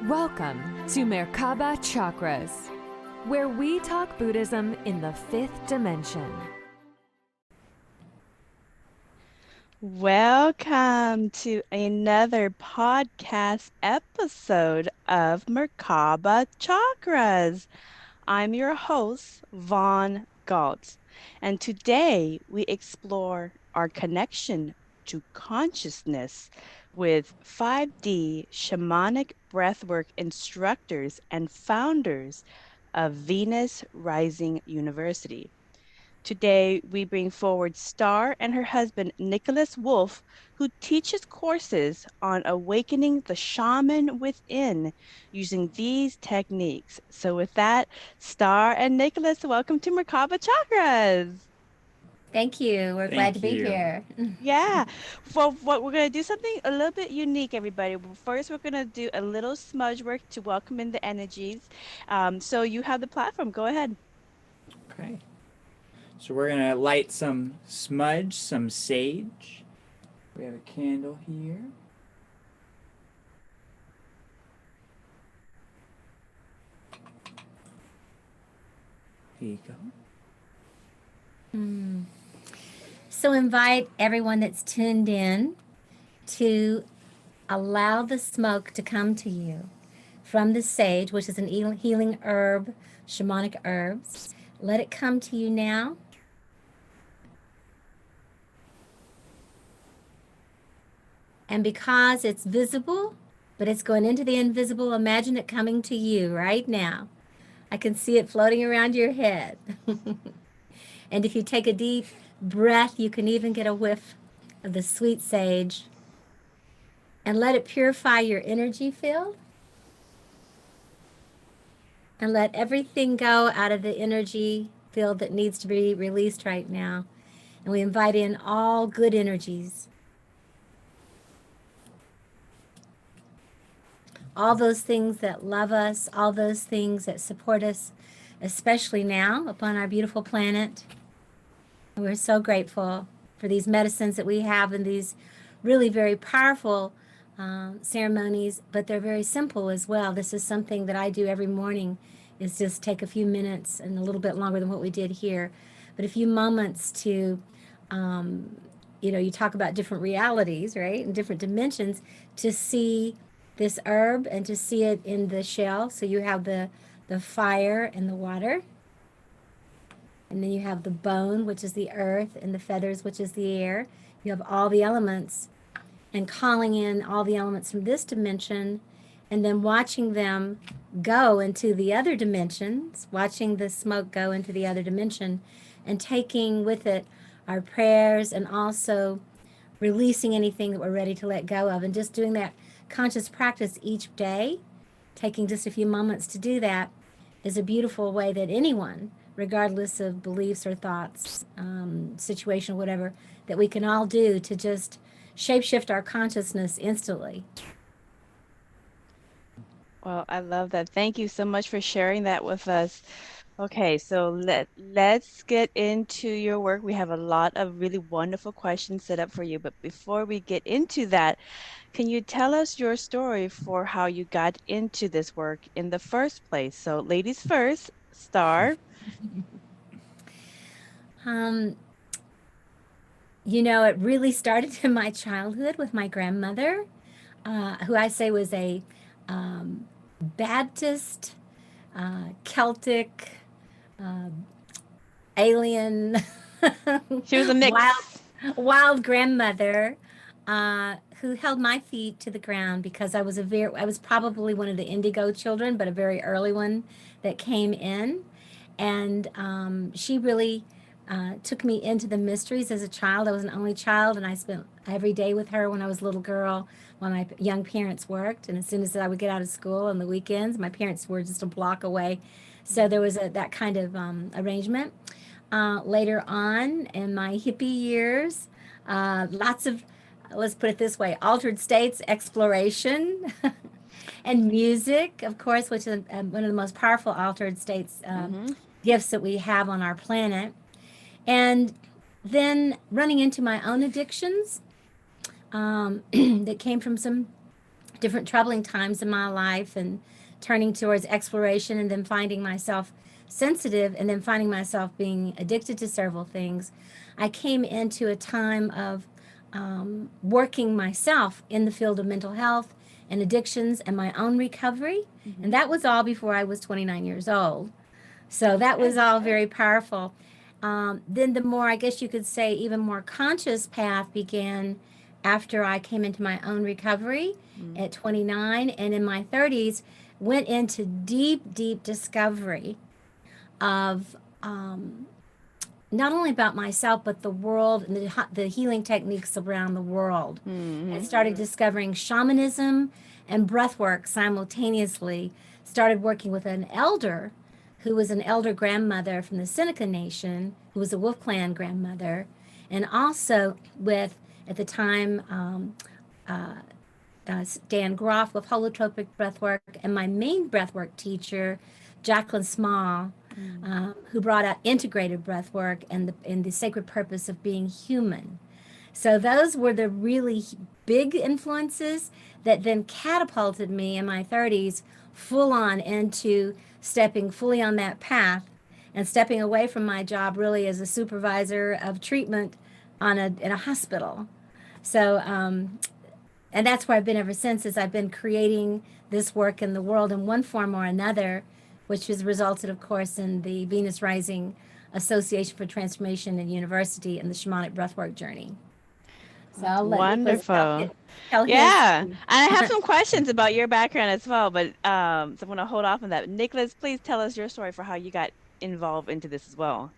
Welcome to Merkaba Chakras, where we talk Buddhism in the fifth dimension. Welcome to another podcast episode of Merkaba Chakras. I'm your host, Vaughn Galt, and today we explore our connection to consciousness with 5D Shamanic Breathwork Instructors and founders of Venus Rising University. Today, we bring forward Star and her husband, Nikolaus Wolf, who teaches courses on awakening the shaman within using these techniques. So with that, Star and Nikolaus, welcome to Merkaba Chakras. Thank you. We're glad to be here. Yeah. Well, what we're going to do something a little bit unique, everybody. First, we're going to do a little smudge work to welcome in the energies. So you have the platform. Go ahead. Okay. So we're going to light some smudge, some sage. We have a candle here. Here you go. So invite everyone that's tuned in to allow the smoke to come to you from the sage, which is an healing herb, shamanic herbs. Let it come to you now. And because it's visible, but it's going into the invisible, imagine it coming to you right now. I can see it floating around your head. And if you take a deep breath, you can even get a whiff of the sweet sage. And let it purify your energy field. And let everything go out of the energy field that needs to be released right now. And we invite in all good energies. All those things that love us, all those things that support us, especially now upon our beautiful planet. And we're so grateful for these medicines that we have and these really very powerful ceremonies, but they're very simple as well. This is something that I do every morning, is just take a few minutes and a little bit longer than what we did here, but a few moments to, you talk about different realities, right, and different dimensions, to see this herb and to see it in the shell. So you have the fire and the water. And then you have the bone, which is the earth, and the feathers, which is the air. You have all the elements, and calling in all the elements from this dimension, and then watching them go into the other dimensions, watching the smoke go into the other dimension, and taking with it our prayers, and also releasing anything that we're ready to let go of, and just doing that conscious practice each day, taking just a few moments to do that, is a beautiful way that anyone, regardless of beliefs or thoughts, situation, whatever, that we can all do to just shapeshift our consciousness instantly. Well, I love that. Thank you so much for sharing that with us. Okay, so let's get into your work. We have a lot of really wonderful questions set up for you. But before we get into that, can you tell us your story for how you got into this work in the first place? So ladies first, Star. It really started in my childhood with my grandmother, who I say was a Baptist, Celtic, alien, She was a mix. wild grandmother, who held my feet to the ground because I was probably one of the indigo children, but a very early one that came in. And she really took me into the mysteries as a child. I was an only child, and I spent every day with her when I was a little girl, when my young parents worked. And as soon as I would get out of school on the weekends, my parents were just a block away. So there was that kind of arrangement. Later on in my hippie years, lots of, let's put it this way, altered states exploration and music, of course, which is one of the most powerful altered states gifts that we have on our planet. And then running into my own addictions that came from some different troubling times in my life and turning towards exploration and then finding myself sensitive and then finding myself being addicted to several things, I came into a time of working myself in the field of mental health and addictions and my own recovery. Mhm. And that was all before I was 29 years old. So that was all very powerful. Then the more, I guess you could say, even more conscious path began after I came into my own recovery at 29, and in my 30s went into deep, deep discovery of not only about myself, but the world and the healing techniques around the world. I started discovering shamanism and breathwork simultaneously, started working with an elder who was an elder grandmother from the Seneca Nation, who was a Wolf Clan grandmother, and also with, at the time, Dan Groff with holotropic breathwork, and my main breathwork teacher, Jacqueline Small, who brought out integrated breathwork and the sacred purpose of being human. So those were the really big influences that then catapulted me in my 30s full on into stepping fully on that path and stepping away from my job really as a supervisor of treatment in a hospital. So, and that's where I've been ever since, is I've been creating this work in the world in one form or another, which has resulted, of course, in the Venus Rising Association for Transformation and University and the Shamanic Breathwork Journey. So I'll let Nicholas Wonderful. tell his. Yeah. And I have some questions about your background as well, but so I'm going to hold off on that. Nicholas, please tell us your story for how you got involved into this as well.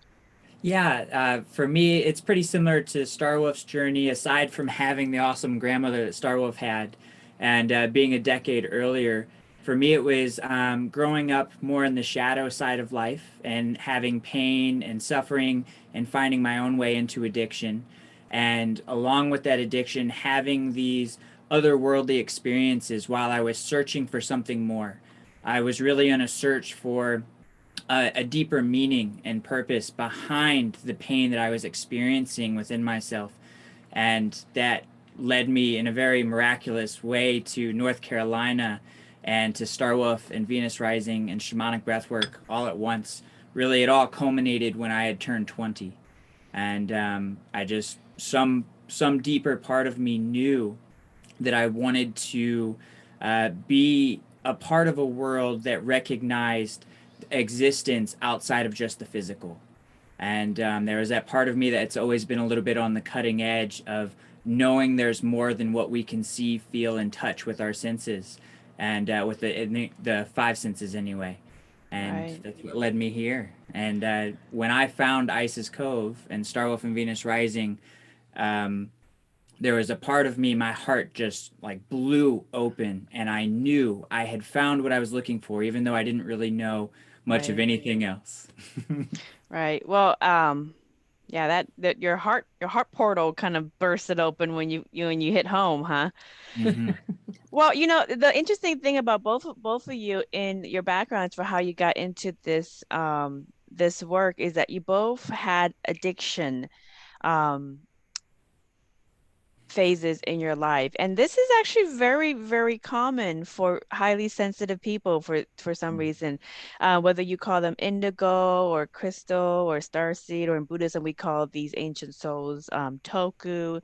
Yeah, for me, it's pretty similar to Star Wolf's journey, aside from having the awesome grandmother that Star Wolf had and being a decade earlier. For me, it was growing up more in the shadow side of life and having pain and suffering and finding my own way into addiction. And along with that addiction, having these otherworldly experiences while I was searching for something more. I was really on a search for a deeper meaning and purpose behind the pain that I was experiencing within myself. And that led me in a very miraculous way to North Carolina and to Star Wolf and Venus Rising and Shamanic Breathwork all at once. Really, it all culminated when I had turned 20. And I just, some deeper part of me knew that I wanted to be a part of a world that recognized existence outside of just the physical. And there was that part of me that's always been a little bit on the cutting edge of knowing there's more than what we can see, feel, and touch with our senses, and with the five senses anyway. And that's what led me here. And when I found Isis Cove and Star Wolf and Venus Rising, there was a part of me, my heart just like blew open, and I knew I had found what I was looking for, even though I didn't really know much of anything else. Right. Well, yeah, that your heart portal kind of bursted open when you hit home, huh? Mm-hmm. Well, the interesting thing about both of you in your backgrounds for how you got into this this work is that you both had addiction phases in your life, and this is actually very, very common for highly sensitive people for some reason, whether you call them indigo or crystal or starseed, or in Buddhism we call these ancient souls toku.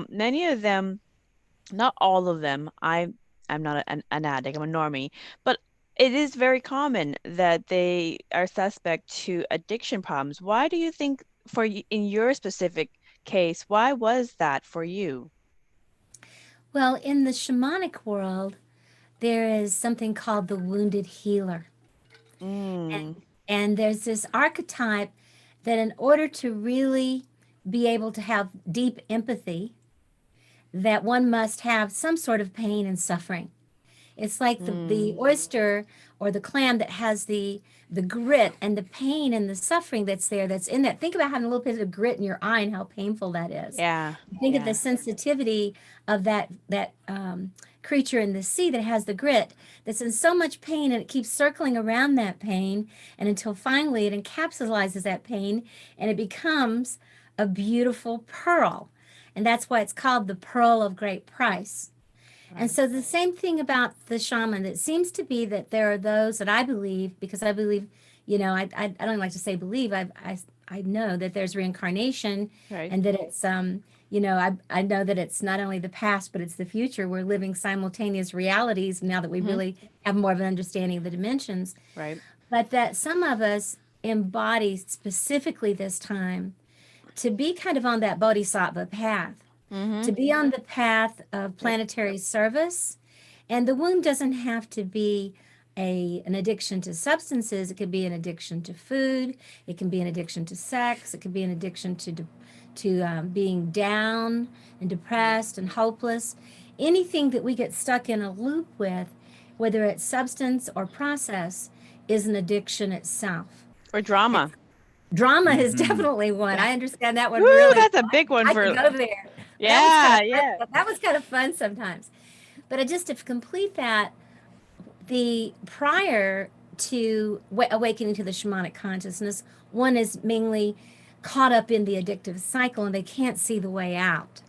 Many of them, not all of them. I'm not an addict, I'm a normie, but it is very common that they are suspect to addiction problems. Why do you think, in your specific case, why was that for you? Well, in the shamanic world, there is something called the wounded healer. And there's this archetype that in order to really be able to have deep empathy, that one must have some sort of pain and suffering. It's like the oyster or the clam that has the grit and the pain and the suffering that's in that. Think about having a little bit of grit in your eye and how painful that is. Yeah. Think of the sensitivity of that creature in the sea that has the grit, that's in so much pain, and it keeps circling around that pain, and until finally it encapsulizes that pain and it becomes a beautiful pearl. And that's why it's called the pearl of great price. And so the same thing about the shaman, it seems to be that there are those that I believe, because I believe, I don't like to say believe, I know that there's reincarnation, Right. and that it's, I know that it's not only the past, but it's the future. We're living simultaneous realities now that we really have more of an understanding of the dimensions. Right. But that some of us embody specifically this time to be kind of on that bodhisattva path, to be on the path of planetary service. And the wound doesn't have to be an addiction to substances. It could be an addiction to food. It can be an addiction to sex. It could be an addiction to being down and depressed and hopeless. Anything that we get stuck in a loop with, whether it's substance or process, is an addiction itself. Or drama. Drama is definitely one. I understand that one Woo, really. that's a big one I for. could go there. Yeah, That was kind of fun sometimes. But just to complete that, the prior to awakening to the shamanic consciousness, one is mainly caught up in the addictive cycle and they can't see the way out.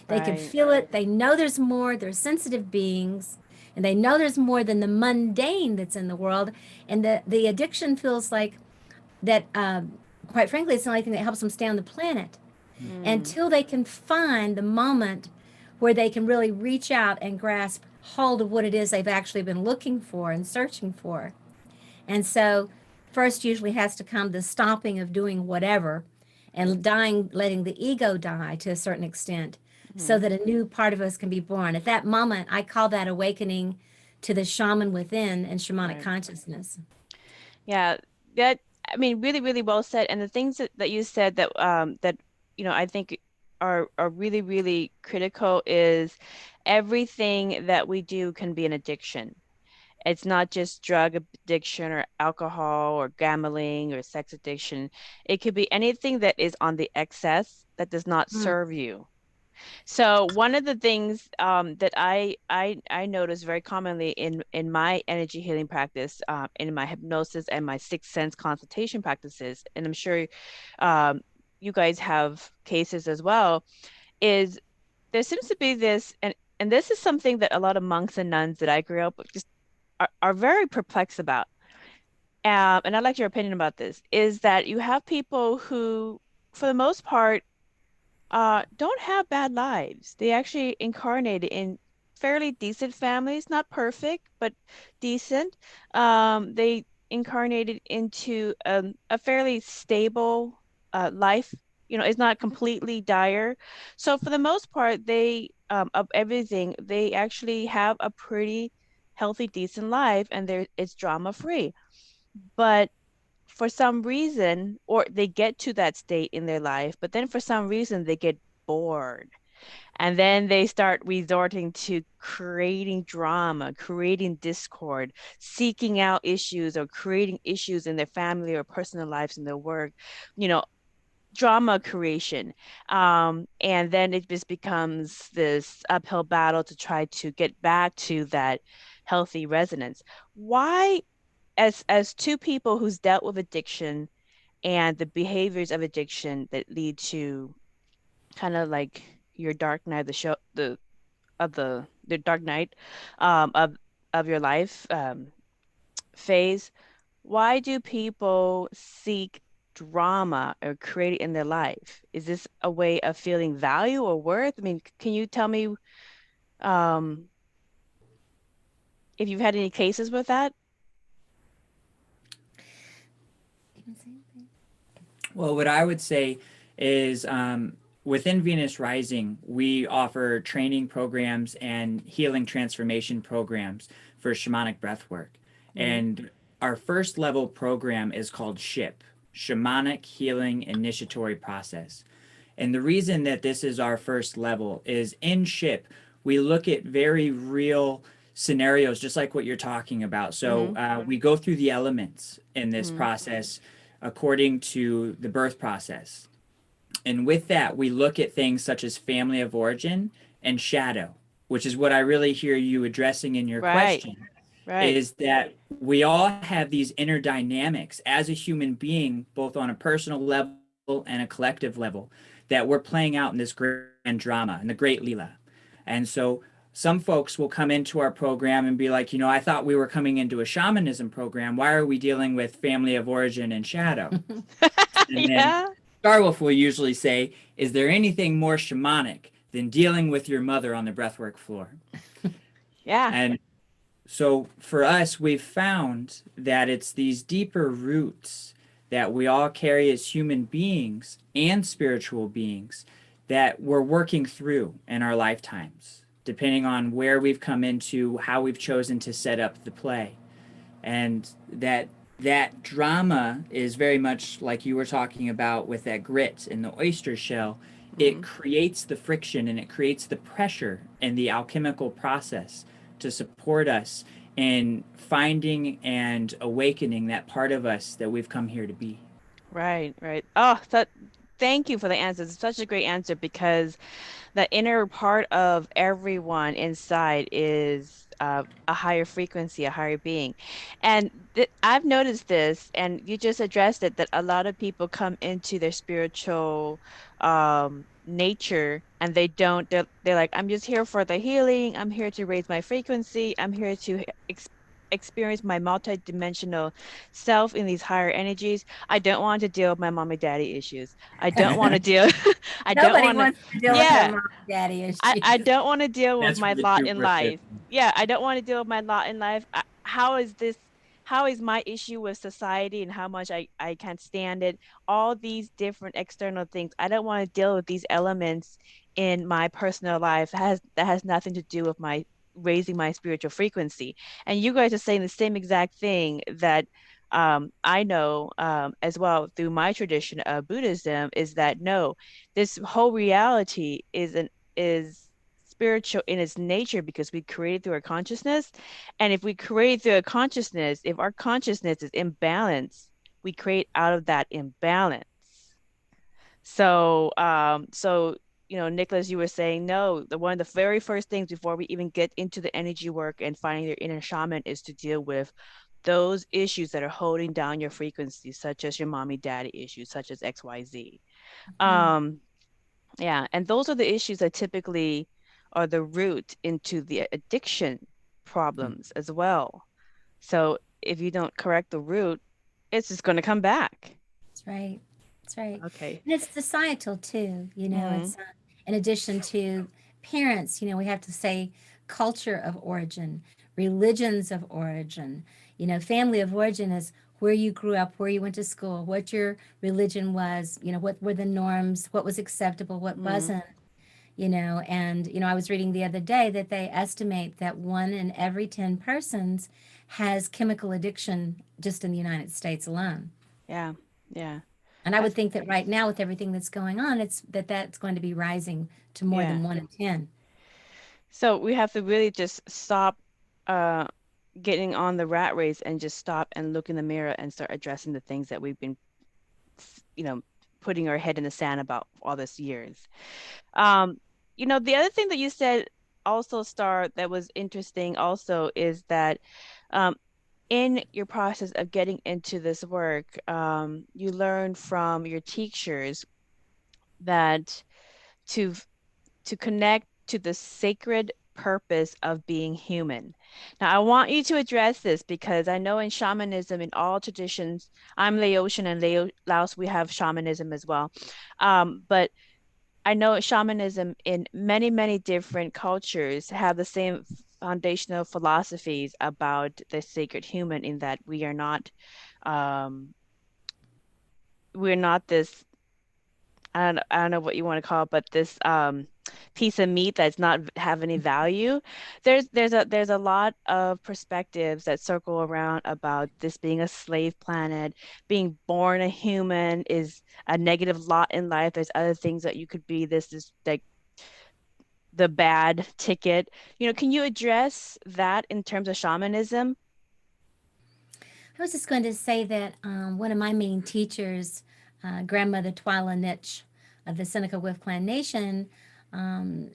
They can feel it. They know there's more. They're sensitive beings. And they know there's more than the mundane that's in the world. And the addiction feels like that, quite frankly, it's the only thing that helps them stay on the planet. Until they can find the moment where they can really reach out and grasp hold of what it is they've actually been looking for and searching for. And so first usually has to come the stopping of doing whatever and letting the ego die to a certain extent, so that a new part of us can be born. At that moment, I call that awakening to the shaman within and shamanic consciousness. Yeah, I mean, really, really well said. And the things that you said that I think are really, really critical is everything that we do can be an addiction. It's not just drug addiction or alcohol or gambling or sex addiction. It could be anything that is on the excess that does not serve you. So one of the things that I notice very commonly in my energy healing practice, in my hypnosis and my sixth sense consultation practices, and I'm sure you guys have cases as well, is there seems to be this, and this is something that a lot of monks and nuns that I grew up with just are very perplexed about. And I'd like your opinion about this, is that you have people who, for the most part, don't have bad lives. They actually incarnated in fairly decent families, not perfect, but decent. They incarnated into a fairly stable life. It's not completely dire. So for the most part, they of everything, they actually have a pretty healthy, decent life, and it's drama free. But for some reason, or they get to that state in their life, but then for some reason they get bored. And then they start resorting to creating drama, creating discord, seeking out issues or creating issues in their family or personal lives and their work, drama creation. And then it just becomes this uphill battle to try to get back to that healthy resonance. Why, as two people who's dealt with addiction and the behaviors of addiction that lead to kind of like your dark night, the dark night of your life phase, why do people seek drama or create it in their life? Is this a way of feeling value or worth? I mean, can you tell me if you've had any cases with that? Well, what I would say is within Venus Rising, we offer training programs and healing transformation programs for shamanic breathwork. And our first level program is called SHIP, Shamanic Healing Initiatory Process. And the reason that this is our first level is in SHIP, we look at very real scenarios, just like what you're talking about. So we go through the elements in this process according to the birth process. And with that, we look at things such as family of origin and shadow, which is what I really hear you addressing in your question, is that we all have these inner dynamics as a human being, both on a personal level and a collective level, that we're playing out in this grand drama, in the great Leela. And so some folks will come into our program and be like, I thought we were coming into a shamanism program. Why are we dealing with family of origin and shadow? And then Yeah. Star Wolf will usually say, is there anything more shamanic than dealing with your mother on the breathwork floor? Yeah. And so for us, we've found that it's these deeper roots that we all carry as human beings and spiritual beings that we're working through in our lifetimes, depending on where we've come into, how we've chosen to set up the play. And that drama is very much like you were talking about with that grit in the oyster shell. It creates the friction and it creates the pressure in the alchemical process to support us in finding and awakening that part of us that we've come here to be. Right, right. Oh, thank you for the answer. It's such a great answer because the inner part of everyone inside is a higher frequency, a higher being. And I've noticed this, and you just addressed it, that a lot of people come into their spiritual nature and they're like, I'm just here for the healing. I'm here to raise my frequency. I'm here to experience my multidimensional self in these higher energies. I don't want to deal with my mommy daddy issues. I don't want to deal. I don't Nobody want to. wants to deal with Yeah, their mom and daddy issues. I don't want to deal with That's my really lot true in work. life. Yeah, I don't want to deal with my lot in life. How is this? How is my issue with society and how much I can't stand it? All these different external things. I don't want to deal with these elements in my personal life. That has nothing to do with my raising my spiritual frequency. And you guys are saying the same exact thing that I know as well through my tradition of Buddhism is that no, this whole reality is spiritual in its nature because we create through our consciousness. And if we create through a consciousness, if our consciousness is imbalanced, we create out of that imbalance. So Nikolaus, you were saying no, one of the very first things before we even get into the energy work and finding your inner shaman is to deal with those issues that are holding down your frequency, such as your mommy daddy issues, such as XYZ. Yeah, and those are the issues that typically are the root into the addiction problems as well. So if you don't correct the root, it's just going to come back. That's right. That's right. Okay. And it's societal too. It's in addition to parents, we have to say culture of origin, religions of origin. Family of origin is where you grew up, where you went to school, what your religion was, what were the norms, what was acceptable, what wasn't. I was reading the other day that they estimate that 1 in every 10 persons has chemical addiction just in the United States alone. Yeah. Yeah. And I would think that right now with everything that's going on, that's going to be rising to more than 1 in 10. So we have to really just stop getting on the rat race and just stop and look in the mirror and start addressing the things that we've been, putting our head in the sand about all these years. The other thing that you said also, Star, that was interesting also is that in your process of getting into this work, you learn from your teachers that to connect to the sacred purpose of being human. Now, I want you to address this because I know in shamanism, in all traditions, I'm Laotian and Laos, we have shamanism as well. But I know shamanism in many, many different cultures have the same foundational philosophies about the sacred human in that we're not this, I don't know what you want to call it, but this piece of meat that's not have any value. There's a lot of perspectives that circle around about this being a slave planet, being born a human is a negative lot in life. There's other things that you could be. This is like the bad ticket. Can you address that in terms of shamanism? I was just going to say that one of my main teachers, grandmother Twyla Nitch of the Seneca Wolf Clan Nation,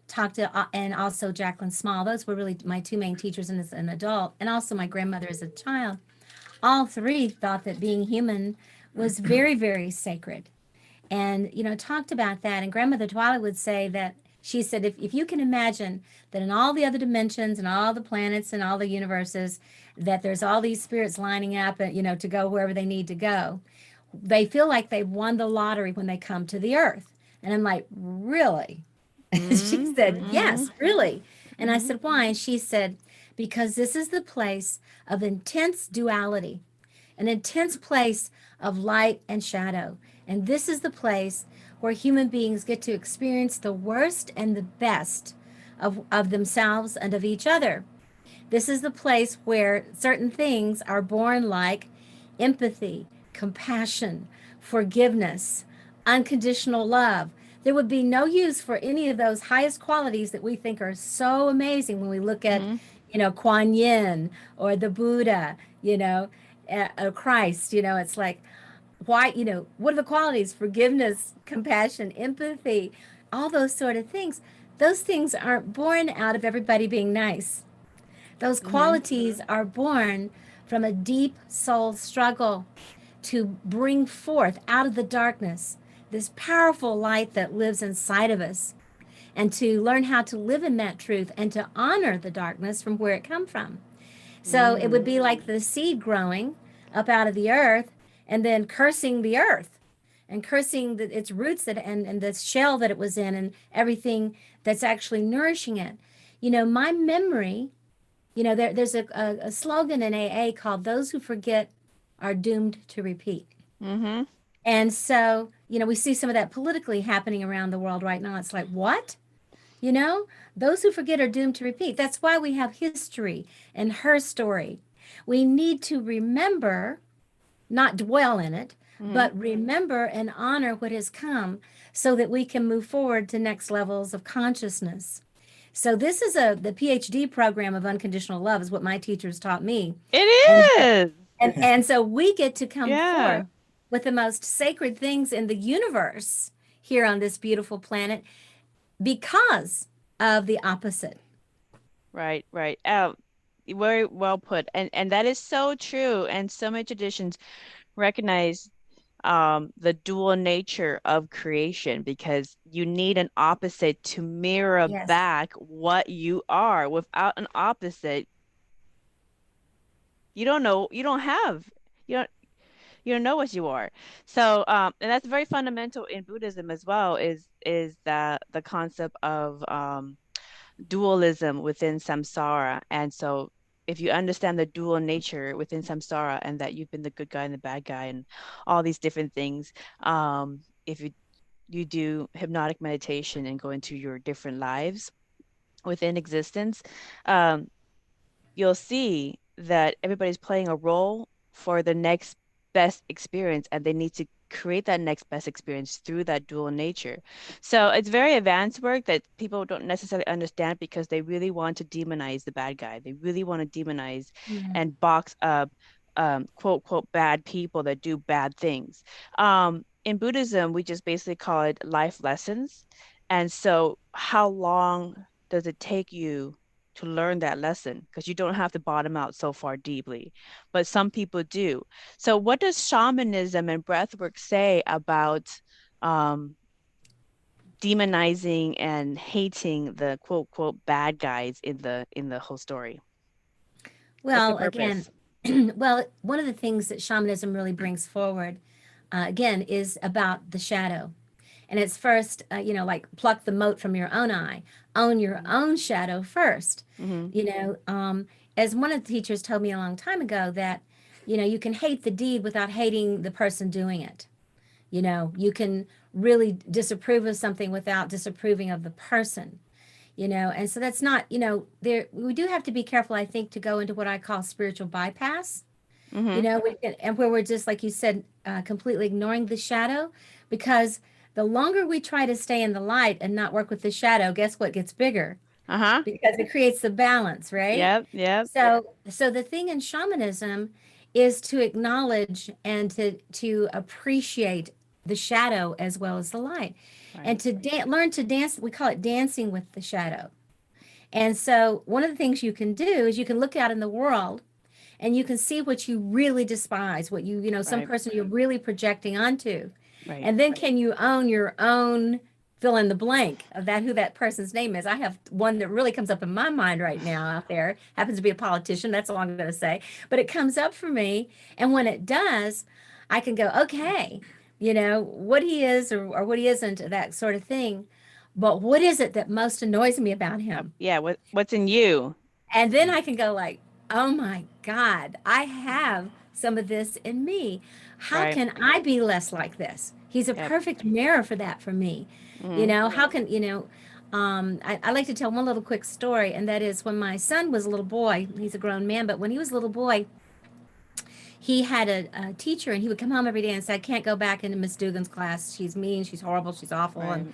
talked to, and also Jacqueline Small. Those were really my two main teachers as an adult, and also my grandmother as a child. All three thought that being human was very, very sacred, and talked about that. And grandmother Twyla would say that She said, if you can imagine that in all the other dimensions and all the planets and all the universes, that there's all these spirits lining up, and, to go wherever they need to go, they feel like they've won the lottery when they come to the earth. And I'm like, really? She said, yes, really. And I said, why? And she said, because this is the place of intense duality, an intense place of light and shadow. And this is the place where human beings get to experience the worst and the best of themselves and of each other. This is the place where certain things are born, like empathy, compassion, forgiveness, unconditional love. There would be no use for any of those highest qualities that we think are so amazing when we look at, Kuan Yin or the Buddha, Christ. It's like, why, what are the qualities? Forgiveness, compassion, empathy, all those sort of things. Those things aren't born out of everybody being nice. Those qualities are born from a deep soul struggle to bring forth out of the darkness this powerful light that lives inside of us, and to learn how to live in that truth and to honor the darkness from where it come from. So it would be like the seed growing up out of the earth and then cursing the earth and cursing its roots and the shell that it was in and everything that's actually nourishing it. My memory, there's a slogan in AA called "Those who forget are doomed to repeat." And so, we see some of that politically happening around the world right now. It's like, what? Those who forget are doomed to repeat. That's why we have history and her story. We need to remember, not dwell in it, but remember and honor what has come so that we can move forward to next levels of consciousness. So this is the PhD program of unconditional love is what my teachers taught me. It is. And so we get to come forth with the most sacred things in the universe here on this beautiful planet because of the opposite. Right. Very well put. And that is so true. And so many traditions recognize the dual nature of creation, because you need an opposite to mirror back what you are. Without an opposite, you don't know what you are. So and that's very fundamental in Buddhism as well, is the concept of dualism within samsara. And so if you understand the dual nature within samsara, and that you've been the good guy and the bad guy and all these different things, if you do hypnotic meditation and go into your different lives within existence, you'll see that everybody's playing a role for the next best experience, and they need to create that next best experience through that dual nature. So it's very advanced work that people don't necessarily understand, because they really want to demonize the bad guy. They really want to demonize and box up quote quote bad people that do bad things. In Buddhism, we just basically call it life lessons. And so how long does it take you to learn that lesson? Because you don't have to bottom out so far deeply, but some people do. So what does shamanism and breathwork say about demonizing and hating the quote quote bad guys in the whole story? Well, again, one of the things that shamanism really brings forward, again, is about the shadow. And it's first, like pluck the mote from your own eye, own your own shadow first. As one of the teachers told me a long time ago, that, you can hate the deed without hating the person doing it. You can really disapprove of something without disapproving of the person. And so that's not, we do have to be careful, I think, to go into what I call spiritual bypass, and where we're just, like you said, completely ignoring the shadow, because the longer we try to stay in the light and not work with the shadow, guess what gets bigger? Because it creates the balance, right? Yep. So the thing in shamanism is to acknowledge and to appreciate the shadow as well as the light, and to learn to dance. We call it dancing with the shadow. And so one of the things you can do is you can look out in the world and you can see what you really despise, what some person you're really projecting onto. And then can you own your own fill in the blank of that, who that person's name is. I have one that really comes up in my mind right now out there. Happens to be a politician. That's all I'm going to say. But it comes up for me. And when it does, I can go, okay, what he is or what he isn't, that sort of thing. But what is it that most annoys me about him? Yeah. What's in you? And then I can go like, oh my God, I have some of this in me. How Right. can I be less like this? He's a Yep. perfect mirror for that for me. How can, I like to tell one little quick story, and that is when my son was a little boy, he's a grown man, but when he was a little boy, he had a teacher, and he would come home every day and say, I can't go back into Miss Dugan's class. She's mean, she's horrible, she's awful. Right. And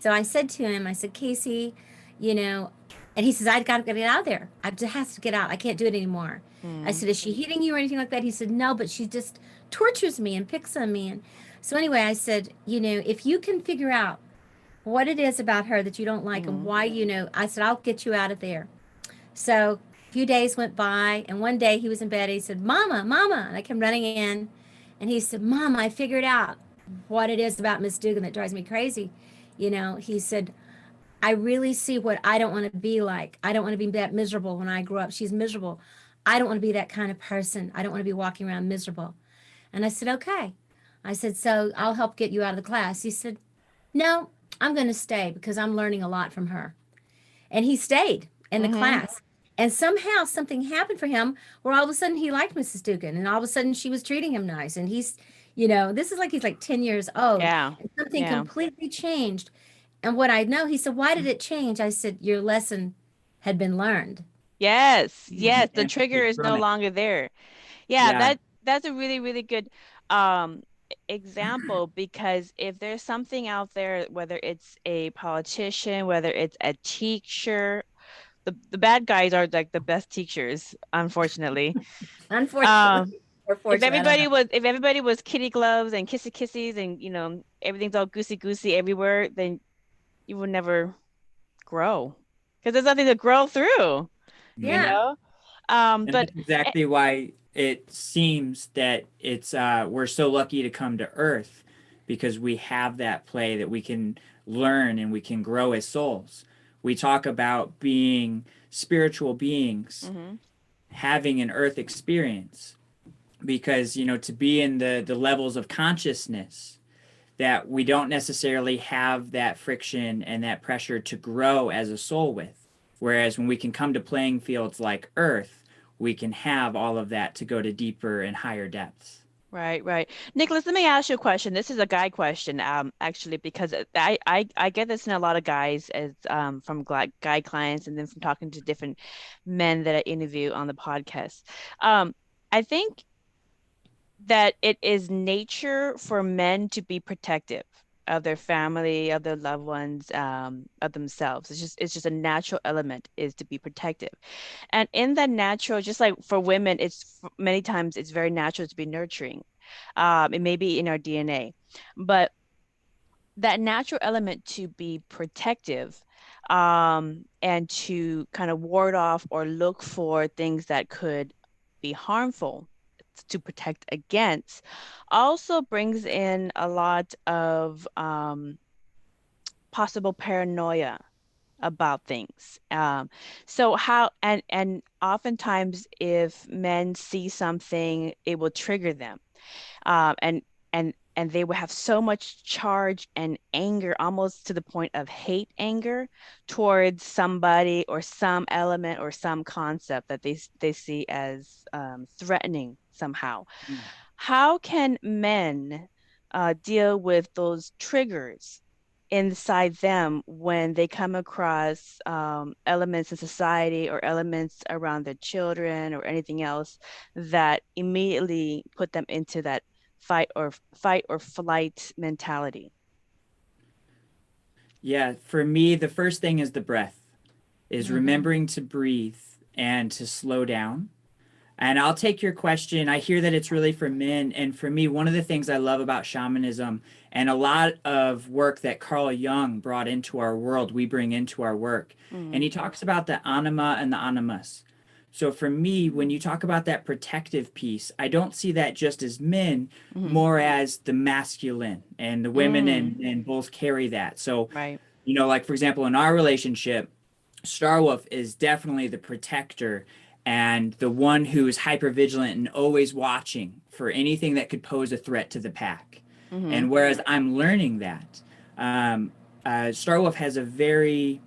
so I said to him, I said, Casey, and he says, I've got to get out of there. I just has to get out. I can't do it anymore. I said, is she hitting you or anything like that? He said, no, but she just tortures me and picks on me. And so anyway, I said, if you can figure out what it is about her that you don't like and why, I said, I'll get you out of there. So a few days went by, and one day he was in bed. He said, Mama, Mama. And I came running in, and he said, Mom, I figured out what it is about Miss Dugan that drives me crazy. He said, I really see what I don't want to be like. I don't want to be that miserable when I grew up. She's miserable. I don't want to be that kind of person. I don't want to be walking around miserable. And I said, okay. I said, so I'll help get you out of the class. He said, no, I'm going to stay because I'm learning a lot from her. And he stayed in the class. And somehow something happened for him where all of a sudden he liked Mrs. Dugan, and all of a sudden she was treating him nice. And he's, this is like he's like 10 years old. Yeah. And something completely changed. And what I know, he said, why did it change? I said, your lesson had been learned. Yes. The And trigger is no from it. longer there. Yeah. That's a really, really good example, because if there's something out there, whether it's a politician, whether it's a teacher, the bad guys are like the best teachers, unfortunately. Unfortunately. Or If fortunately, I don't know. everybody was kitty gloves and kissies and everything's all goosey everywhere, then you would never grow, because there's nothing to grow through. Yeah. And But that's exactly why it seems that it's we're so lucky to come to Earth, because we have that play that we can learn and we can grow as souls. We talk about being spiritual beings, having an Earth experience, because to be in the levels of consciousness that we don't necessarily have that friction and that pressure to grow as a soul with. Whereas when we can come to playing fields like Earth, we can have all of that to go to deeper and higher depths. Right. Nikolaus, let me ask you a question. This is a guy question, actually, because I get this in a lot of guys as from guy clients, and then from talking to different men that I interview on the podcast. I think that it is nature for men to be protective of their family, of their loved ones, of themselves. It's just a natural element, is to be protective. And in that natural, just like for women, it's many times it's very natural to be nurturing. It may be in our DNA, but that natural element to be protective, and to kind of ward off or look for things that could be harmful, to protect against, also brings in a lot of possible paranoia about things. So how, and oftentimes if men see something, it will trigger them, and they will have so much charge and anger, almost to the point of hate anger towards somebody or some element or some concept that they see as threatening somehow. How can men deal with those triggers inside them when they come across elements in society or elements around their children or anything else that immediately put them into that fight or flight mentality? Yeah, for me, the first thing is the breath, is remembering to breathe and to slow down. And I'll take your question. I hear that it's really for men. And for me, one of the things I love about shamanism, and a lot of work that Carl Jung brought into our world, we bring into our work. And he talks about the anima and the animus. So for me, when you talk about that protective piece, I don't see that just as men, Mm-hmm. more as the masculine, and the women and both carry that. So, Right. like for example, in our relationship, Star Wolf is definitely the protector and the one who is hyper vigilant and always watching for anything that could pose a threat to the pack. Mm-hmm. And whereas I'm learning that, Star Wolf has a very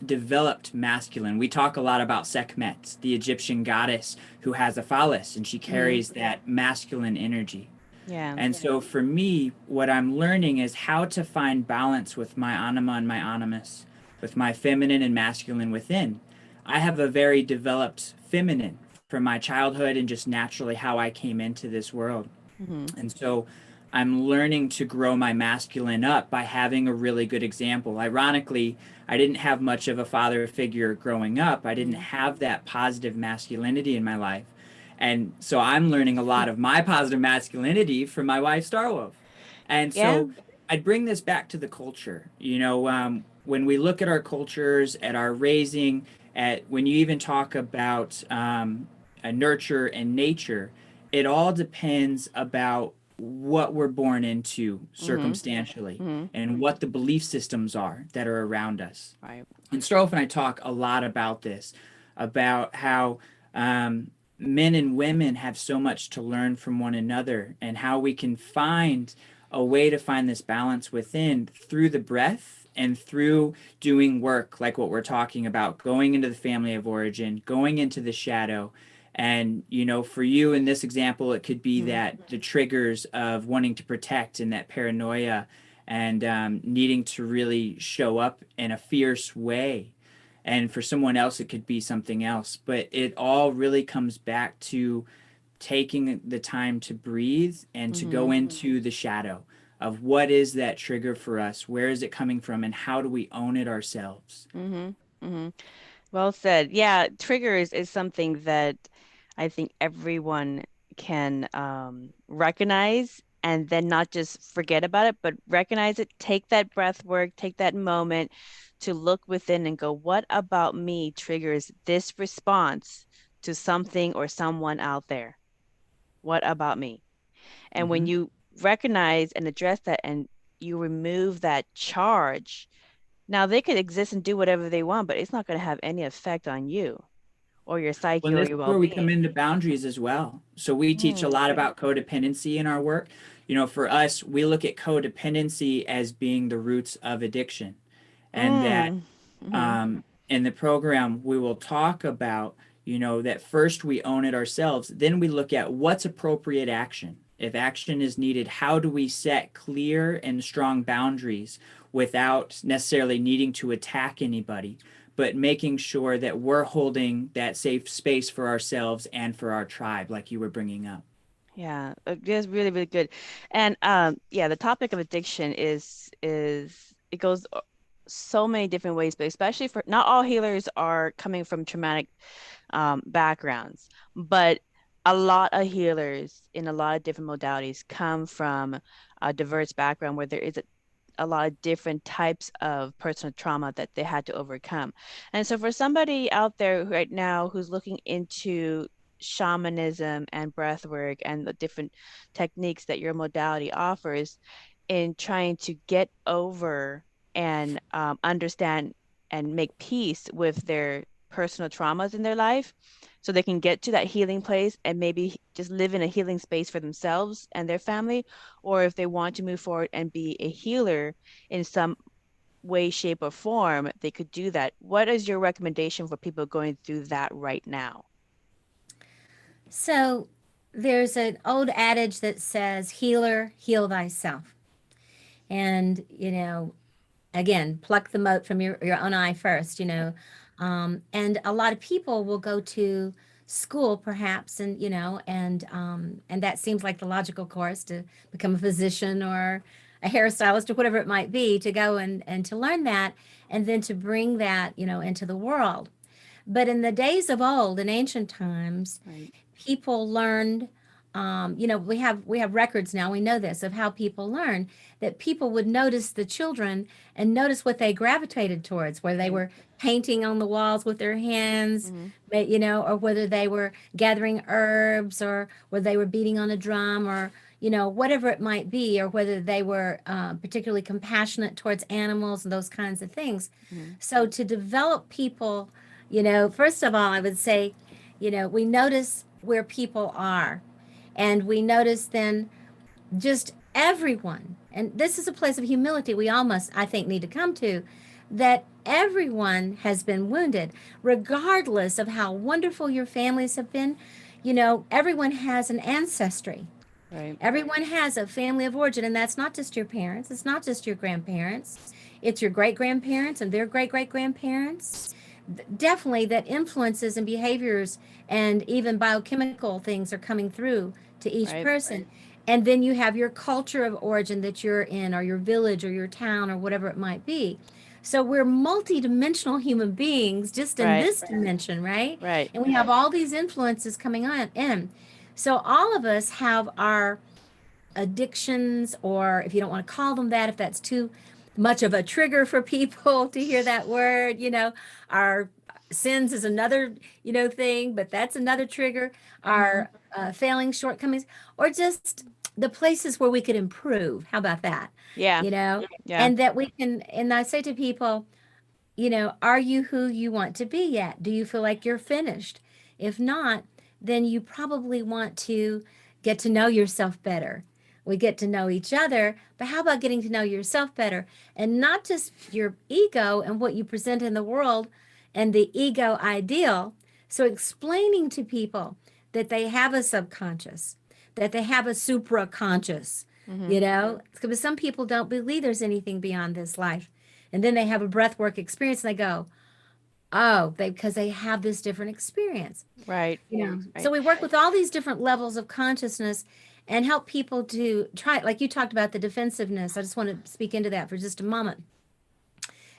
developed masculine. We talk a lot about Sekhmet, the Egyptian goddess who has a phallus, and she carries that masculine energy. Yeah. And so for me, what I'm learning is how to find balance with my anima and my animus, with my feminine and masculine within. I have a very developed feminine from my childhood and just naturally how I came into this world. Mm-hmm. And so I'm learning to grow my masculine up by having a really good example. Ironically, I didn't have much of a father figure growing up. I didn't have that positive masculinity in my life. And so I'm learning a lot of my positive masculinity from my wife, Star Wolf. And Yeah. so I'd bring this back to the culture. When we look at our cultures, at our raising, at when you even talk about a nurture and nature, it all depends about what we're born into circumstantially and what the belief systems are that are around us. Right. And Strofe and I talk a lot about this, about how men and women have so much to learn from one another and how we can find a way to find this balance within through the breath and through doing work like what we're talking about, going into the family of origin, going into the shadow. And, for you in this example, it could be that the triggers of wanting to protect and that paranoia and needing to really show up in a fierce way. And for someone else, it could be something else. But it all really comes back to taking the time to breathe and to go into the shadow of what is that trigger for us, where is it coming from, and how do we own it ourselves? Mm-hmm. Mm-hmm. Well said. Yeah, triggers is something that I think everyone can recognize and then not just forget about it, but recognize it, take that breath work, take that moment to look within and go, what about me triggers this response to something or someone out there? What about me? And when you recognize and address that and you remove that charge, now they could exist and do whatever they want, but it's not going to have any effect on you or your psyche Well, or this your is where we come well-being. into boundaries as well. So we teach a lot about codependency in our work. For us, we look at codependency as being the roots of addiction, and that in the program we will talk about, that first we own it ourselves, then we look at what's appropriate action. If action is needed, how do we set clear and strong boundaries without necessarily needing to attack anybody, but making sure that we're holding that safe space for ourselves and for our tribe, like you were bringing up. Yeah, it's really, really good. And yeah, the topic of addiction is it goes so many different ways, but especially for not all healers are coming from traumatic backgrounds, but a lot of healers in a lot of different modalities come from a diverse background where there is a lot of different types of personal trauma that they had to overcome. And so for somebody out there right now who's looking into shamanism and breath work and the different techniques that your modality offers in trying to get over and understand and make peace with their personal traumas in their life so they can get to that healing place and maybe just live in a healing space for themselves and their family, or if they want to move forward and be a healer in some way, shape, or form, they could do that. What is your recommendation for people going through that right now? So there's an old adage that says, healer, heal thyself. And, again, pluck the mote from your own eye first, and a lot of people will go to school perhaps and that seems like the logical course to become a physician or a hairstylist or whatever it might be, to go and to learn that and then to bring that into the world. But in the days of old, in ancient times, Right. people learned you know, we have records now, we know this, of how people learn, that people would notice the children and notice what they gravitated towards, whether they were painting on the walls with their hands, you know, or whether they were gathering herbs, or whether they were beating on a drum, or, you know, whatever it might be, or whether they were particularly compassionate towards animals and those kinds of things. So to develop people, you know, first of all, I would say, you know, we notice where people are. And we notice then just everyone, and this is a place of humility we all must, I think, need to come to, that everyone has been wounded, regardless of how wonderful your families have been. You know, everyone has an ancestry. Right. Everyone has a family of origin, and that's not just your parents, it's not just your grandparents, it's your great grandparents and their great great grandparents. Definitely, that influences and behaviors and even biochemical things are coming through to each Right. person. And then you have your culture of origin that you're in, or your village, or your town, or whatever it might be. So we're multidimensional human beings just in Right. this dimension, right? Right. And we have all these influences coming on in. So all of us have our addictions, or if you don't want to call them that, if that's too much of a trigger for people to hear that word, you know, our sins is another, you know, thing, but that's another trigger, our failings, shortcomings, or just the places where we could improve. How about that? Yeah. You know, Yeah. and that we can, and I say to people, you know, are you who you want to be yet? Do you feel like you're finished? If not, then you probably want to get to know yourself better. We get to know each other, but how about getting to know yourself better, and not just your ego and what you present in the world and the ego ideal? So explaining to people that they have a subconscious, that they have a supraconscious, you know, because some people don't believe there's anything beyond this life. And then they have a breathwork experience and they go, oh, because they have this different experience. Right. You know, Right. so we work with all these different levels of consciousness and help people to try, like you talked about the defensiveness. I just want to speak into that for just a moment.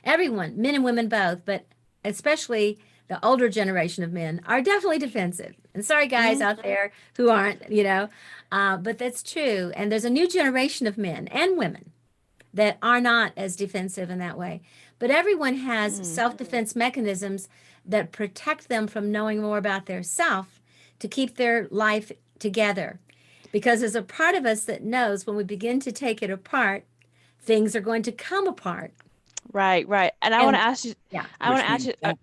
Everyone, men and women both, but especially the older generation of men, are definitely defensive. And sorry, guys out there who aren't, you know, but that's true. And there's a new generation of men and women that are not as defensive in that way. But everyone has self-defense mechanisms that protect them from knowing more about their self to keep their life together. Because there's a part of us that knows when we begin to take it apart, things are going to come apart. Right. Right. And I want to And ask you, yeah, I want Which to ask means you,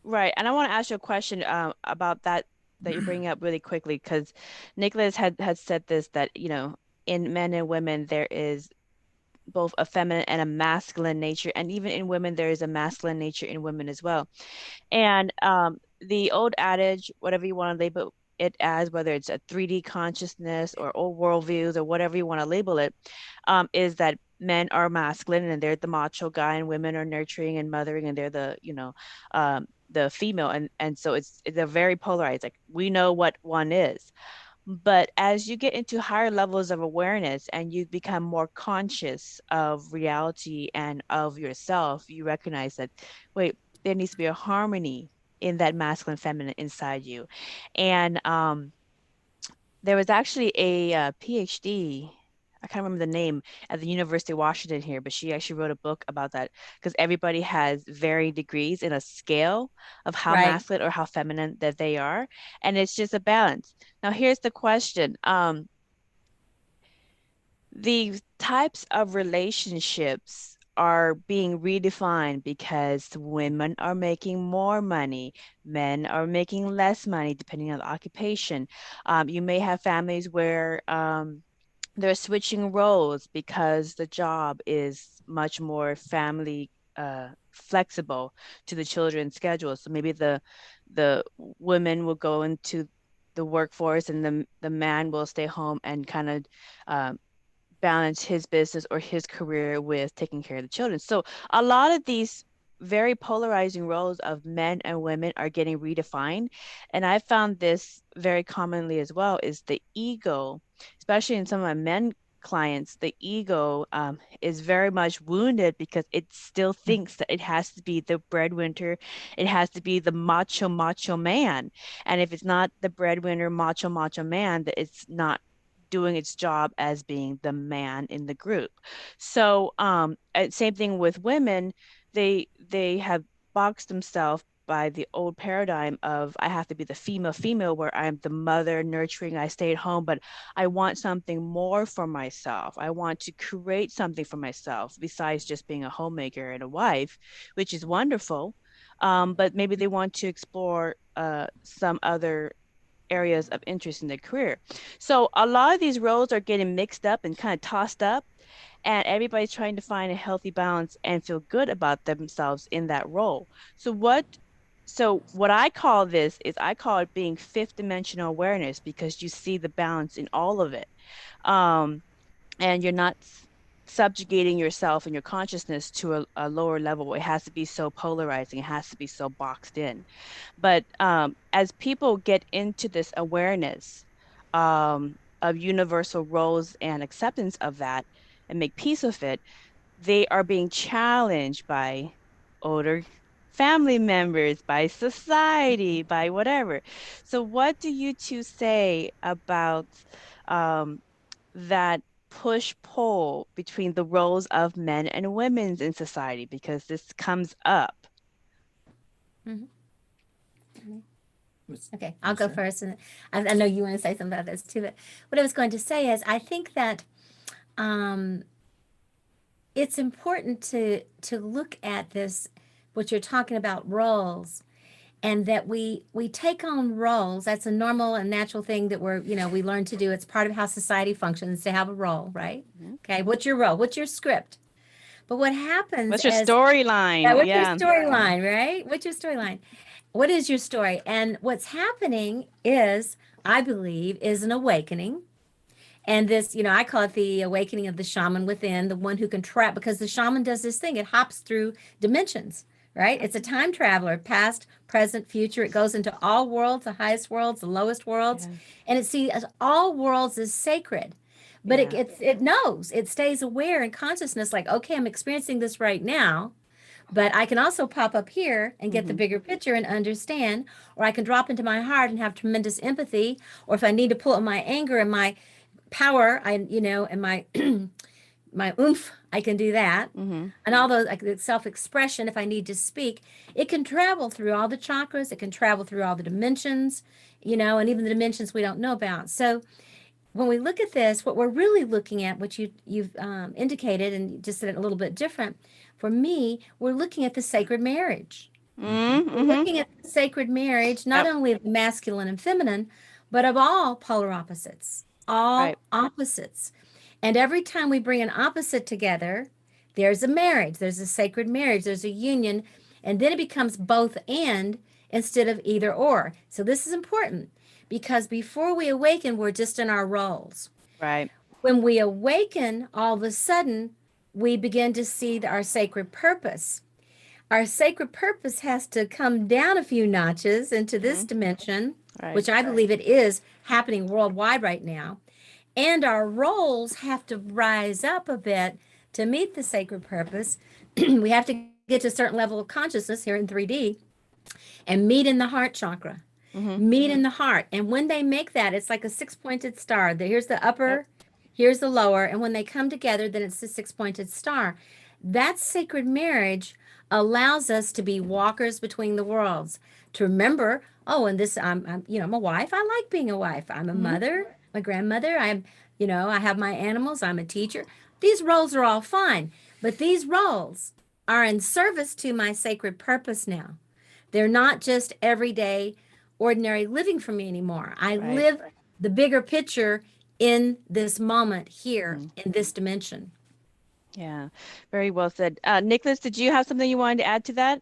right. And I want to ask you a question about that you bring up really quickly, because Nicholas had said this, that, you know, in men and women, there is both a feminine and a masculine nature. And even in women, there is a masculine nature in women as well. And the old adage, whatever you want to label it as, whether it's a 3D consciousness or old worldviews or whatever you want to label it, is that men are masculine and they're the macho guy, and women are nurturing and mothering and they're the, you know, the female. And so they're very polarized. Like, we know what one is. But as you get into higher levels of awareness and you become more conscious of reality and of yourself, you recognize that, wait, there needs to be a harmony in that masculine feminine inside you. And there was actually a PhD, I can't remember the name, at the University of Washington here, but she actually wrote a book about that, because everybody has varying degrees in a scale of how right. masculine or how feminine that they are. And it's just a balance. Now, here's the question. The types of relationships are being redefined because women are making more money, men are making less money, depending on the occupation. You may have families where they're switching roles because the job is much more family flexible to the children's schedule. So maybe the women will go into the workforce and the man will stay home and kind of balance his business or his career with taking care of the children. So a lot of these very polarizing roles of men and women are getting redefined. And I found this very commonly as well, is the ego, especially in some of my men clients, the ego is very much wounded because it still thinks that it has to be the breadwinner, it has to be the macho man. And if it's not the breadwinner, macho man, that it's not doing its job as being the man in the group. So same thing with women, they have boxed themselves by the old paradigm of I have to be the female where I'm the mother nurturing, I stay at home, but I want something more for myself. I want to create something for myself besides just being a homemaker and a wife, which is wonderful. But maybe they want to explore some other areas of interest in their career. So a lot of these roles are getting mixed up and kind of tossed up, and everybody's trying to find a healthy balance and feel good about themselves in that role. So what I call this is I call it being fifth dimensional awareness, because you see the balance in all of it. And you're not subjugating yourself and your consciousness to a lower level. It has to be so polarizing. It has to be so boxed in. But as people get into this awareness of universal roles and acceptance of that and make peace with it, they are being challenged by older family members, by society, by whatever. So what do you two say about that push-pull between the roles of men and women in society? Because this comes up. Okay, I'll go first. And I know you want to say something about this too, but what I was going to say is I think that it's important to look at this, what you're talking about, roles, and that we take on roles. That's a normal and natural thing that we learn to do. It's part of how society functions, to have a role, right? Mm-hmm. Okay, what's your role? What's your script? But what happens What's your storyline? Yeah, what's your storyline, right? What's your storyline? What is your story? And what's happening is, I believe, is an awakening. And this, I call it the awakening of the shaman within, the one who can trap, because the shaman does this thing. It hops through dimensions, right? It's a time traveler, past, present, future. It goes into all worlds, the highest worlds, the lowest worlds. Yeah. And it sees all worlds as sacred. But it knows, it stays aware in consciousness, like, okay, I'm experiencing this right now, but I can also pop up here and get the bigger picture and understand, or I can drop into my heart and have tremendous empathy, or if I need to pull up my anger and my power, and my my oomph, I can do that. And all those, like the self-expression, if I need to speak, it can travel through all the chakras, it can travel through all the dimensions, and even the dimensions we don't know about. So when we look at this, what we're really looking at, what you've indicated, and you just said it a little bit different, for me, we're looking at the sacred marriage. We're looking at the sacred marriage, not only of the masculine and feminine, but of all polar opposites, all opposites. And every time we bring an opposite together, there's a marriage, there's a sacred marriage, there's a union, and then it becomes both and instead of either or. So this is important, because before we awaken, we're just in our roles. Right. When we awaken, all of a sudden, we begin to see our sacred purpose. Our sacred purpose has to come down a few notches into this dimension, which I believe it is happening worldwide right now. And our roles have to rise up a bit to meet the sacred purpose. We have to get to a certain level of consciousness here in 3D and meet in the heart chakra. Meet in the heart. And when they make that, it's like a six-pointed star. Here's the upper, here's the lower. And when they come together, then it's the six-pointed star. That sacred marriage allows us to be walkers between the worlds, to remember, and this, I'm a wife. I like being a wife. I'm a mother, my grandmother. I have my animals. I'm a teacher. These roles are all fine, but these roles are in service to my sacred purpose now. They're not just everyday, ordinary living for me anymore. I live the bigger picture in this moment here in this dimension. Yeah, very well said. Nikolaus, did you have something you wanted to add to that?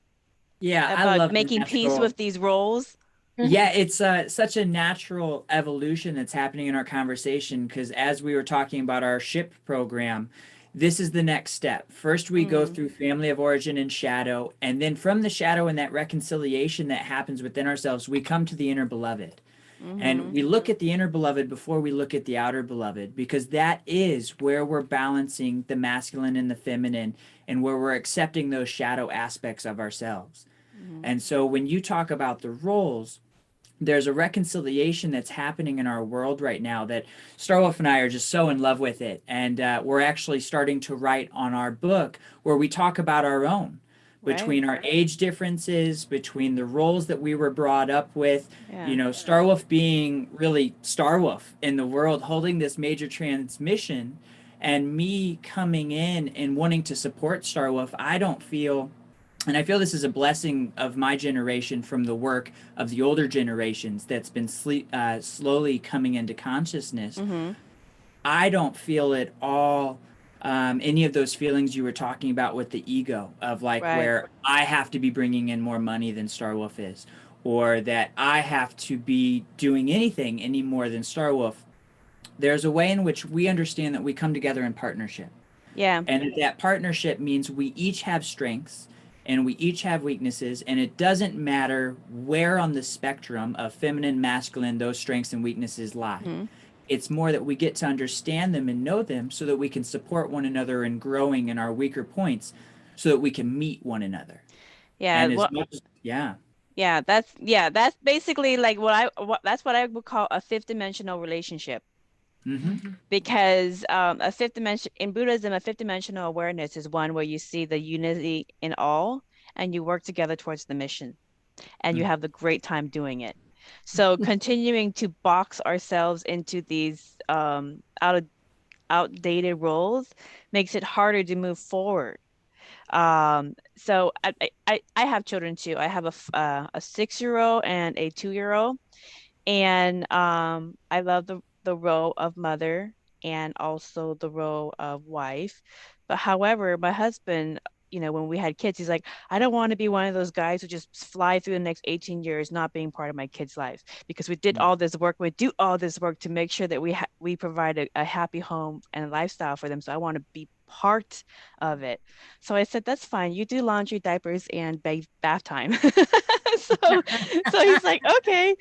Yeah, about I love making peace with these roles. Yeah, it's such a natural evolution that's happening in our conversation, because as we were talking about our SHIP program, this is the next step. First, we go through family of origin and shadow, and then from the shadow and that reconciliation that happens within ourselves, we come to the inner beloved. And we look at the inner beloved before we look at the outer beloved, because that is where we're balancing the masculine and the feminine, and where we're accepting those shadow aspects of ourselves. And so when you talk about the roles, there's a reconciliation that's happening in our world right now that Starwolf and I are just so in love with it. And we're actually starting to write on our book where we talk about our own, between our age differences, between the roles that we were brought up with, you know, Starwolf being really Starwolf in the world, holding this major transmission, and me coming in and wanting to support Starwolf. I don't feel, and I feel this is a blessing of my generation from the work of the older generations that's been slowly coming into consciousness. I don't feel at all any of those feelings you were talking about with the ego of like where I have to be bringing in more money than Starwolf is, or that I have to be doing anything any more than Starwolf. There's a way in which we understand that we come together in partnership. And that partnership means we each have strengths and we each have weaknesses, and it doesn't matter where on the spectrum of feminine, masculine, those strengths and weaknesses lie. It's more that we get to understand them and know them so that we can support one another in growing in our weaker points so that we can meet one another. And as much as, that's basically like that's what I would call a fifth dimensional relationship. Because a fifth dimension in Buddhism, a fifth dimensional awareness is one where you see the unity in all and you work together towards the mission, and you have the great time doing it. So continuing to box ourselves into these outdated roles makes it harder to move forward. So I have children too. I have a 6-year-old and a 2-year-old, and I love the role of mother and also the role of wife. But however, my husband, you know, when we had kids, he's like, I don't want to be one of those guys who just fly through the next 18 years not being part of my kid's life, because we did all this work. We do all this work to make sure that we provide a happy home and lifestyle for them. So I want to be part of it. So I said, that's fine. You do laundry, diapers, and bath time. so he's like, okay.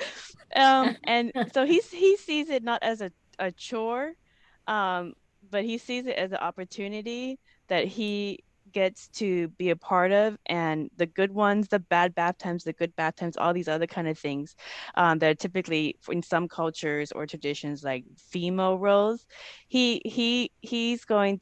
And so he sees it not as a chore, but he sees it as an opportunity that he gets to be a part of, and the good ones, the bad bath times, the good bath times, all these other kind of things that are typically in some cultures or traditions like female roles. He's going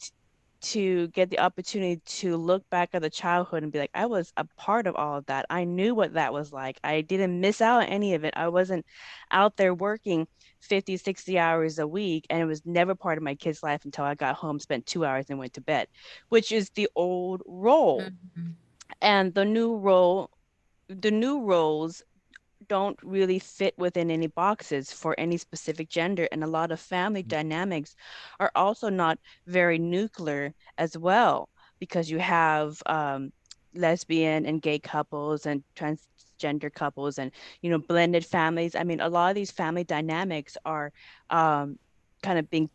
to get the opportunity to look back at the childhood and be like, I was a part of all of that. I knew what that was like. I didn't miss out on any of it. I wasn't out there working 50, 60 hours a week, and it was never part of my kid's life until I got home, spent 2 hours, and went to bed, which is the old role. And the new roles don't really fit within any boxes for any specific gender. And a lot of family dynamics are also not very nuclear as well, because you have lesbian and gay couples and transgender couples and, you know, blended families. I mean, a lot of these family dynamics are kind of being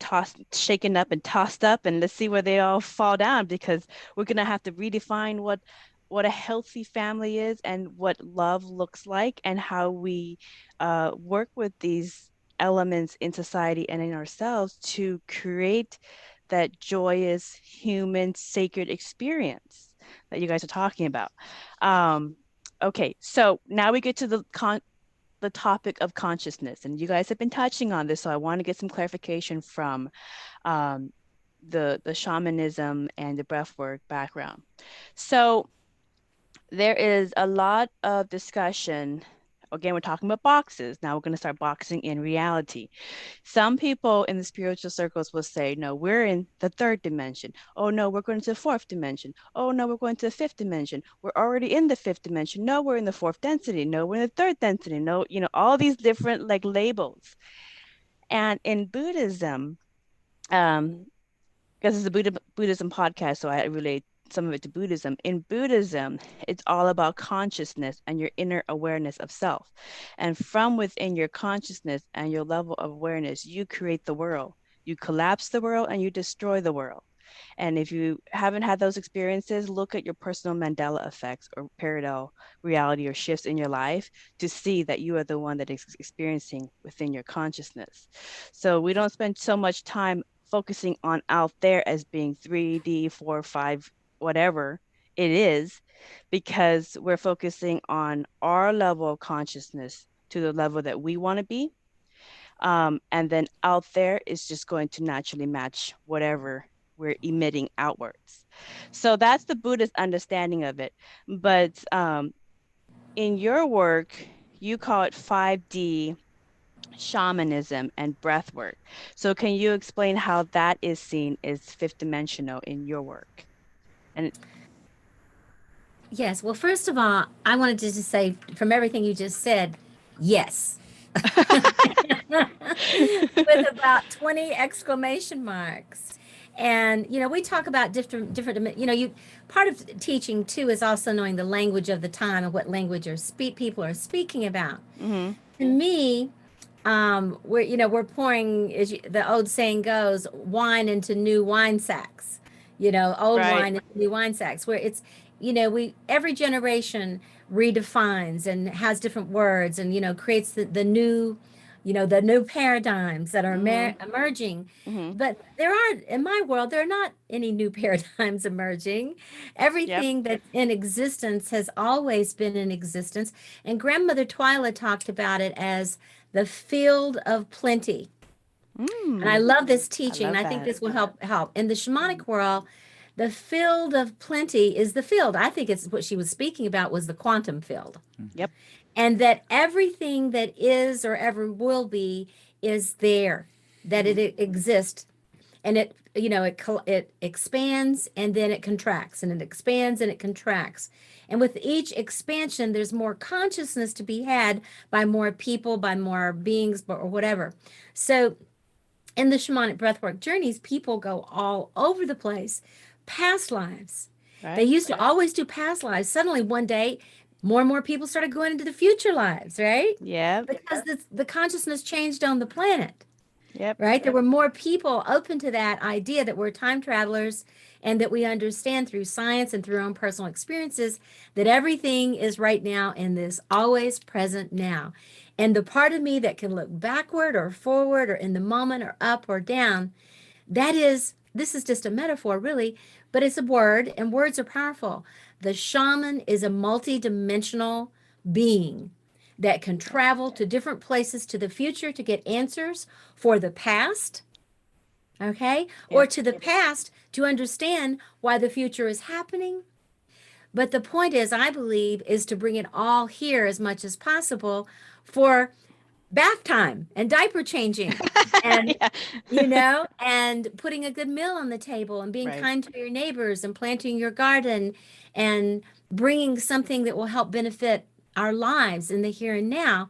shaken up and tossed up, and let's see where they all fall down, because we're going to have to redefine what a healthy family is and what love looks like, and how we work with these elements in society and in ourselves to create that joyous, human, sacred experience that you guys are talking about. Okay, so now we get to the topic of consciousness, and you guys have been touching on this, so I want to get some clarification from the shamanism and the breathwork background. So there is a lot of discussion. Again, we're talking about boxes. Now we're going to start boxing in reality. Some people in the spiritual circles will say, no, we're in the third dimension. Oh, no, we're going to the fourth dimension. Oh, no, we're going to the fifth dimension. We're already in the fifth dimension. No, we're in the fourth density. No, we're in the third density. No, you know, all these different like labels. And in Buddhism, because it's a Buddhism podcast, so I relate some of it to Buddhism. In Buddhism, it's all about consciousness and your inner awareness of self. And from within your consciousness and your level of awareness, you create the world. You collapse the world and you destroy the world. And if you haven't had those experiences, look at your personal Mandela effects or parallel reality or shifts in your life to see that you are the one that is experiencing within your consciousness. So we don't spend so much time focusing on out there as being 3D, 4, 5, whatever it is, because we're focusing on our level of consciousness to the level that we want to be. And then out there is just going to naturally match whatever we're emitting outwards. So that's the Buddhist understanding of it. But in your work, you call it 5D shamanism and breath work. So can you explain how that is seen as fifth dimensional in your work? And Yes. Well, first of all, I wanted to just say from everything you just said, yes. With about 20 exclamation marks. And, we talk about different, part of teaching too is also knowing the language of the time and what language people are speaking about. mm-hmm. To me, we're pouring, the old saying goes, wine into new wine sacks, old Right. wine into new wine sacks, where it's, every generation redefines and has different words and, creates the new, the new paradigms that are emerging. Mm-hmm. But in my world, there are not any new paradigms emerging. Everything that's in existence has always been in existence. And Grandmother Twyla talked about it as the field of plenty. And I love this teaching. And I think this will help. In the shamanic world, the field of plenty is the field. I think it's what she was speaking about was the quantum field. Yep. And that everything that is or ever will be is there, that it exists. And it expands and then it contracts, and it expands and it contracts. And with each expansion, there's more consciousness to be had by more people, by more beings, or whatever. So in the shamanic breathwork journeys, people go all over the place, past lives. Right. They used to always do past lives. Suddenly one day, more and more people started going into the future lives, right? Yeah. Because the consciousness changed on the planet. Yep. Right? There were more people open to that idea that we're time travelers and that we understand through science and through our own personal experiences that everything is right now in this always present now. And the part of me that can look backward or forward or in the moment or up or down, this is just a metaphor really, but it's a word, and words are powerful. The shaman is a multi-dimensional being that can travel to different places to the future to get answers for the past, okay? Or to the past to understand why the future is happening. But the point is, I believe, is to bring it all here as much as possible for bath time and diaper changing and, and putting a good meal on the table and being kind to your neighbors and planting your garden and bringing something that will help benefit our lives in the here and now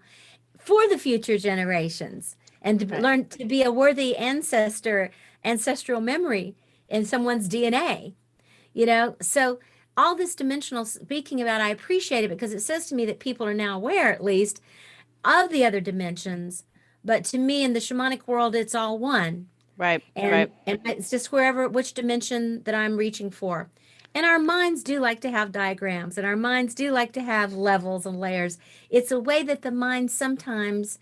for the future generations, and to learn to be a worthy ancestral memory in someone's DNA, so all this dimensional speaking about, I appreciate it because it says to me that people are now aware, at least, of the other dimensions. But to me, in the shamanic world, it's all one. Right. And it's just which dimension that I'm reaching for. And our minds do like to have diagrams, and our minds do like to have levels and layers. It's a way that the mind sometimes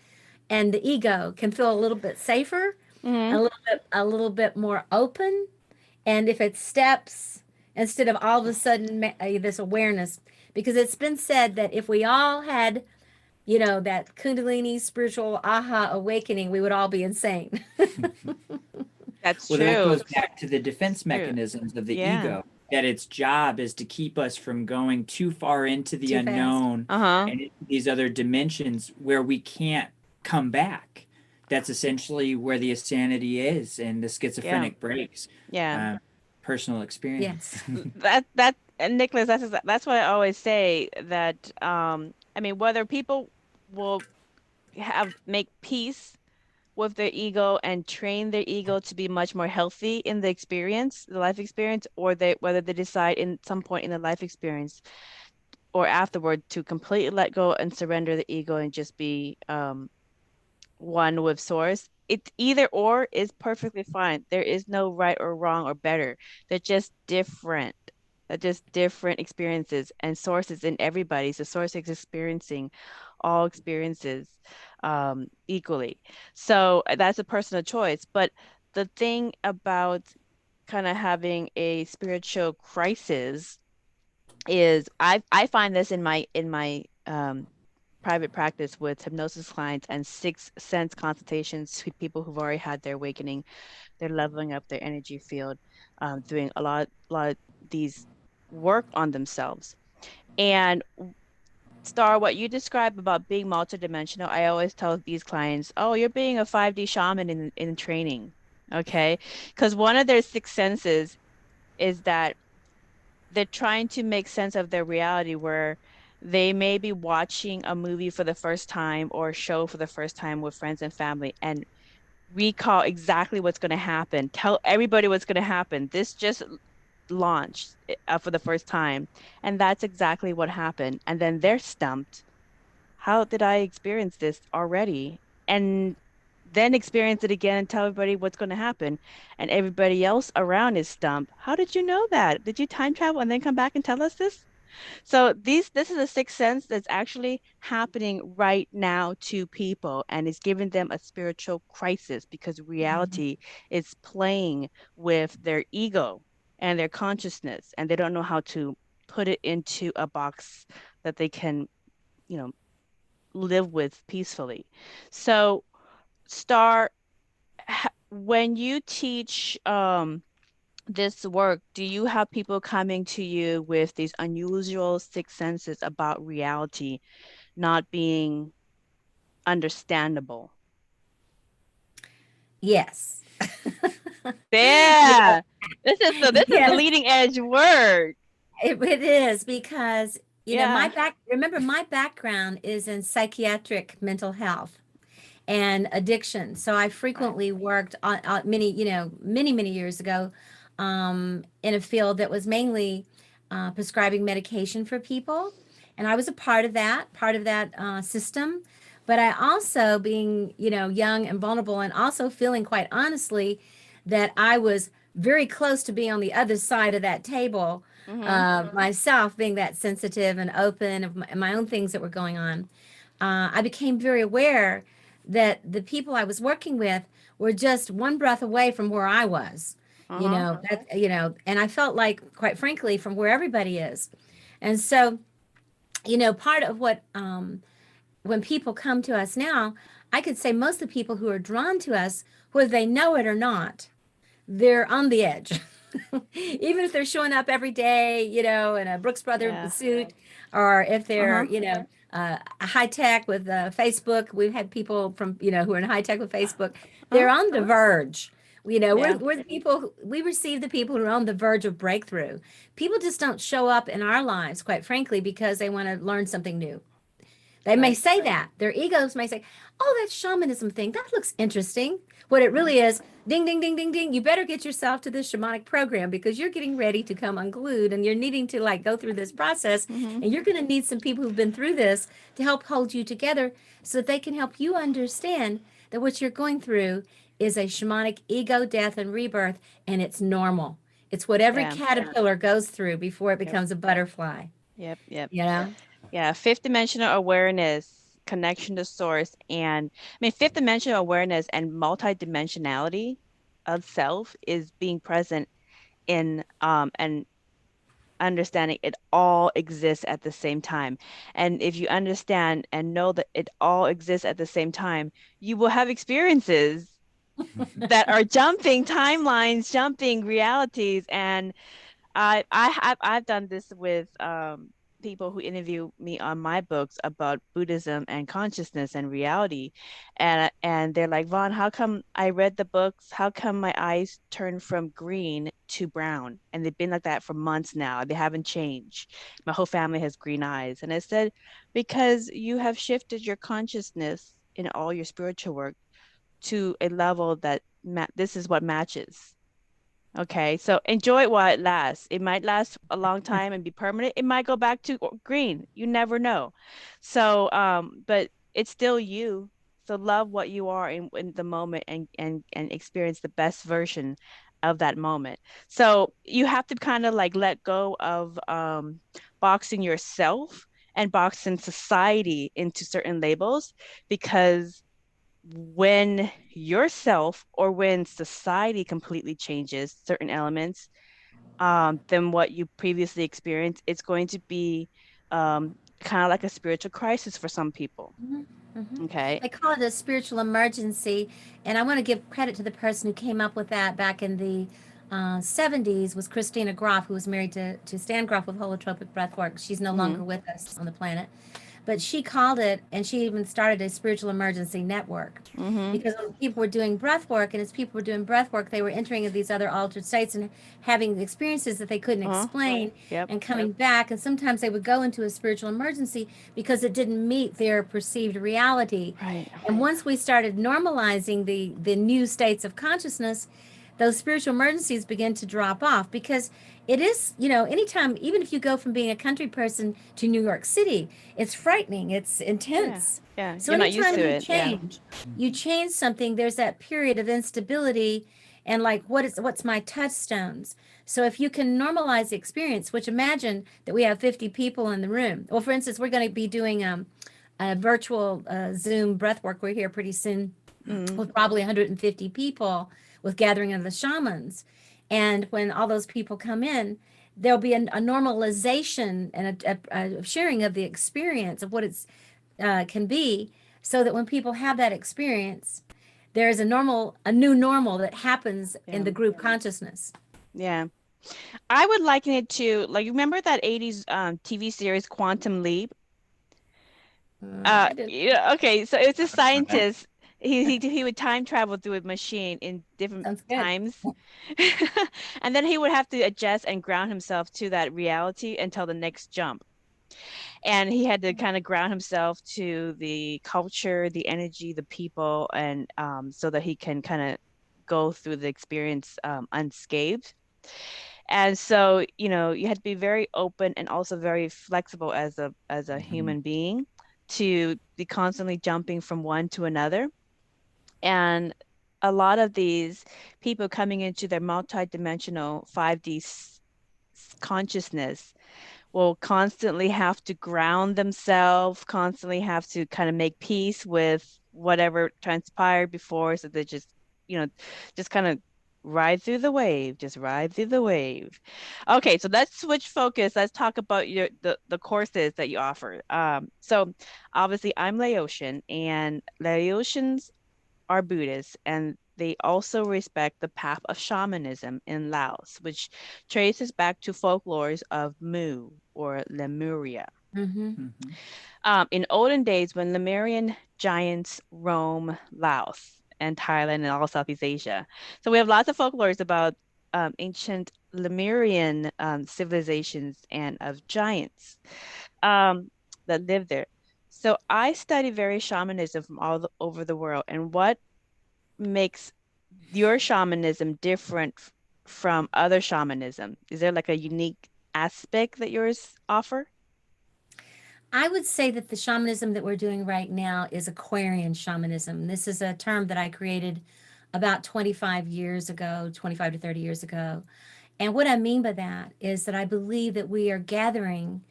and the ego can feel a little bit safer, a little bit more open. And if it steps instead of all of a sudden this awareness, because it's been said that if we all had, that Kundalini spiritual aha awakening, we would all be insane. That's Well, true. that goes back to the defense mechanisms of the ego. That its job is to keep us from going too far into the unknown and into these other dimensions where we can't come back. That's essentially where the insanity is and the schizophrenic breaks. Yeah. Personal experience. Yes. that and Nicholas, that's why I always say that whether people will make peace with their ego and train their ego to be much more healthy in the life experience, or whether they decide in some point in the life experience or afterward to completely let go and surrender the ego and just be one with source, it's either or is perfectly fine. There is no right or wrong or better. They're just different. They're just different experiences and sources in everybody. So source is experiencing all experiences equally. So that's a personal choice. But the thing about kind of having a spiritual crisis is I find this in my private practice with hypnosis clients and sixth sense consultations with people who've already had their awakening. They're leveling up their energy field, doing a lot of these work on themselves. And Star, what you describe about being multidimensional, I always tell these clients, oh, you're being a 5D shaman in training. Okay. Because one of their sixth senses is that they're trying to make sense of their reality where they may be watching a movie for the first time or a show for the first time with friends and family and recall exactly what's going to happen, tell everybody what's going to happen. This just launched for the first time, and that's exactly what happened. And then they're stumped. How did I experience this already? And then experience it again and tell everybody what's going to happen. And everybody else around is stumped. How did you know that? Did you time travel and then come back and tell us this? So this is a sixth sense that's actually happening right now to people and is giving them a spiritual crisis because reality is playing with their ego and their consciousness, and they don't know how to put it into a box that they can, you know, live with peacefully. So, Star, when you teach this work, do you have people coming to you with these unusual sixth senses about reality not being understandable? Yes. Yeah. This is the Yes, leading edge work. it is because, Yeah. remember, my background is in psychiatric mental health and addiction. So I Right. frequently worked on many, many years ago, in a field that was mainly prescribing medication for people. And I was a part of that system. But I also, being, young and vulnerable, and also feeling quite honestly that I was very close to being on the other side of that table, Mm-hmm. myself being that sensitive and open of my own things that were going on. I became very aware that the people I was working with were just one breath away from where I was, Uh-huh. and I felt like, quite frankly, from where everybody is. And so, part of what, when people come to us now, I could say most of the people who are drawn to us, whether they know it or not, they're on the edge. Even if they're showing up every day, in a Brooks Brother Yeah. suit, or if they're, Uh-huh. high tech with Facebook. We've had people from, who are in high tech with Facebook. Uh-huh. They're on the verge. Yeah. We're the people, we receive the people who are on the verge of breakthrough. People just don't show up in our lives, quite frankly, because they want to learn something new. They may Right. say that. Their egos may say, oh, that shamanism thing, that looks interesting. What it really is, ding, ding, ding, ding, ding. You better get yourself to this shamanic program because you're getting ready to come unglued and you're needing to like go through this process. Mm-hmm. And you're going to need some people who've been through this to help hold you together so that they can help you understand that what you're going through is a shamanic ego death and rebirth, and it's normal. It's what every Yeah. caterpillar goes through before it Yep. becomes a butterfly, Yep. Yep. you know? Yeah. Fifth dimensional awareness, connection to source, and I mean fifth dimensional awareness and multidimensionality of self is being present in and understanding it all exists at the same time. And if you understand and know that it all exists at the same time, you will have experiences that are jumping timelines, jumping realities. And I've done this with people who interview me on my books about Buddhism and consciousness and reality, and they're like, Vaughn, how come I read the books? How come my eyes turned from green to brown? And they've been like that for months now. They haven't changed. My whole family has green eyes, and I said, because you have shifted your consciousness in all your spiritual work to a level that this is what matches. Okay, so enjoy it while it lasts. It might last a long time and be permanent. It might go back to green. You never know. So, but it's still you. So love what you are in the moment, and experience the best version of that moment. So you have to kind of like let go of boxing yourself and boxing society into certain labels, because when yourself or when society completely changes certain elements than what you previously experienced, it's going to be kind of like a spiritual crisis for some people. Mhm, mhm. Okay. They call it a spiritual emergency, and I want to give credit to the person who came up with that back in the 70s was Christina Groff, who was married to Stan Groff with holotropic breathwork. She's no Hmm. longer with us on the planet. But she called it, and she even started a spiritual emergency network. Hmm. Because when people were doing breath work, and as people were doing breath work, they were entering into these other altered states and having experiences that they couldn't Uh-huh. explain Yep. and coming back. And sometimes they would go into a spiritual emergency because it didn't meet their perceived reality. Right. And once we started normalizing the new states of consciousness, those spiritual emergencies begin to drop off because it is, anytime, even if you go from being a country person to New York City, it's frightening, it's intense. Yeah. So You're not used anytime to you it. Yeah. change, you change something, there's that period of instability and like what's my touchstones. So if you can normalize the experience, which imagine that we have 50 people in the room. Well, for instance, we're going to be doing a virtual Zoom breathwork. We're here pretty soon Mm. with probably 150 people with gathering of the shamans. And when all those people come in, there'll be a normalization and a sharing of the experience of what it's can be, so that when people have that experience, there is a new normal that happens in Yeah. the group consciousness. Yeah. I would liken it to, like, you remember that 80s TV series Quantum Leap? I did. Yeah, okay, so it's a scientist. He would time travel through a machine in different Sounds good. times. And then he would have to adjust and ground himself to that reality until the next jump. And he had to kind of ground himself to the culture, the energy, the people, and so that he can kind of go through the experience unscathed. And so, you had to be very open and also very flexible as a human being to be constantly jumping from one to another. And a lot of these people coming into their multidimensional 5D consciousness will constantly have to ground themselves, constantly have to kind of make peace with whatever transpired before, so they just kind of ride through the wave, just ride through the wave. Okay, so let's switch focus. Let's talk about the courses that you offer. So obviously I'm Laotian, and Laotians are Buddhists, and they also respect the path of shamanism in Laos, which traces back to folklores of Mu or Lemuria. Mm-hmm. In olden days, when Lemurian giants roam Laos and Thailand and all Southeast Asia. So we have lots of folklores about ancient Lemurian civilizations and of giants that lived there. So I study various shamanism from over the world, and what makes your shamanism different from other shamanism? Is there like a unique aspect that yours offer? I would say that the shamanism that we're doing right now is Aquarian shamanism. This is a term that I created about 25 years ago, 25 to 30 years ago. And what I mean by that is that I believe that we are gathering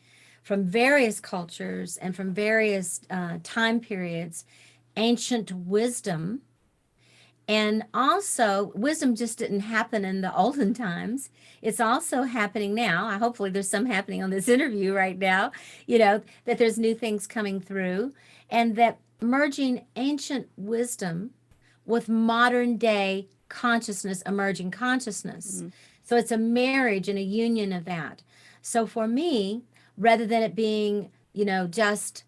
from various cultures and from various time periods ancient wisdom. And also, wisdom just didn't happen in the olden times. It's also happening now. Hopefully, there's some happening on this interview right now, that there's new things coming through, and that merging ancient wisdom with modern day consciousness, emerging consciousness. Mm-hmm. So it's a marriage and a union of that. So for me, rather than it being, just,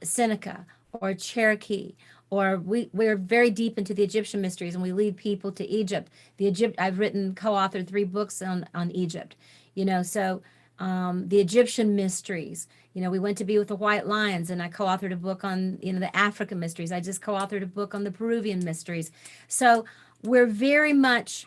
Seneca or Cherokee, or we're very deep into the Egyptian mysteries, and we lead people to Egypt. I've co-authored 3 books on Egypt, so the Egyptian mysteries. We went to be with the white lions, and I co-authored a book on, the African mysteries. I just co-authored a book on the Peruvian mysteries. So we're very much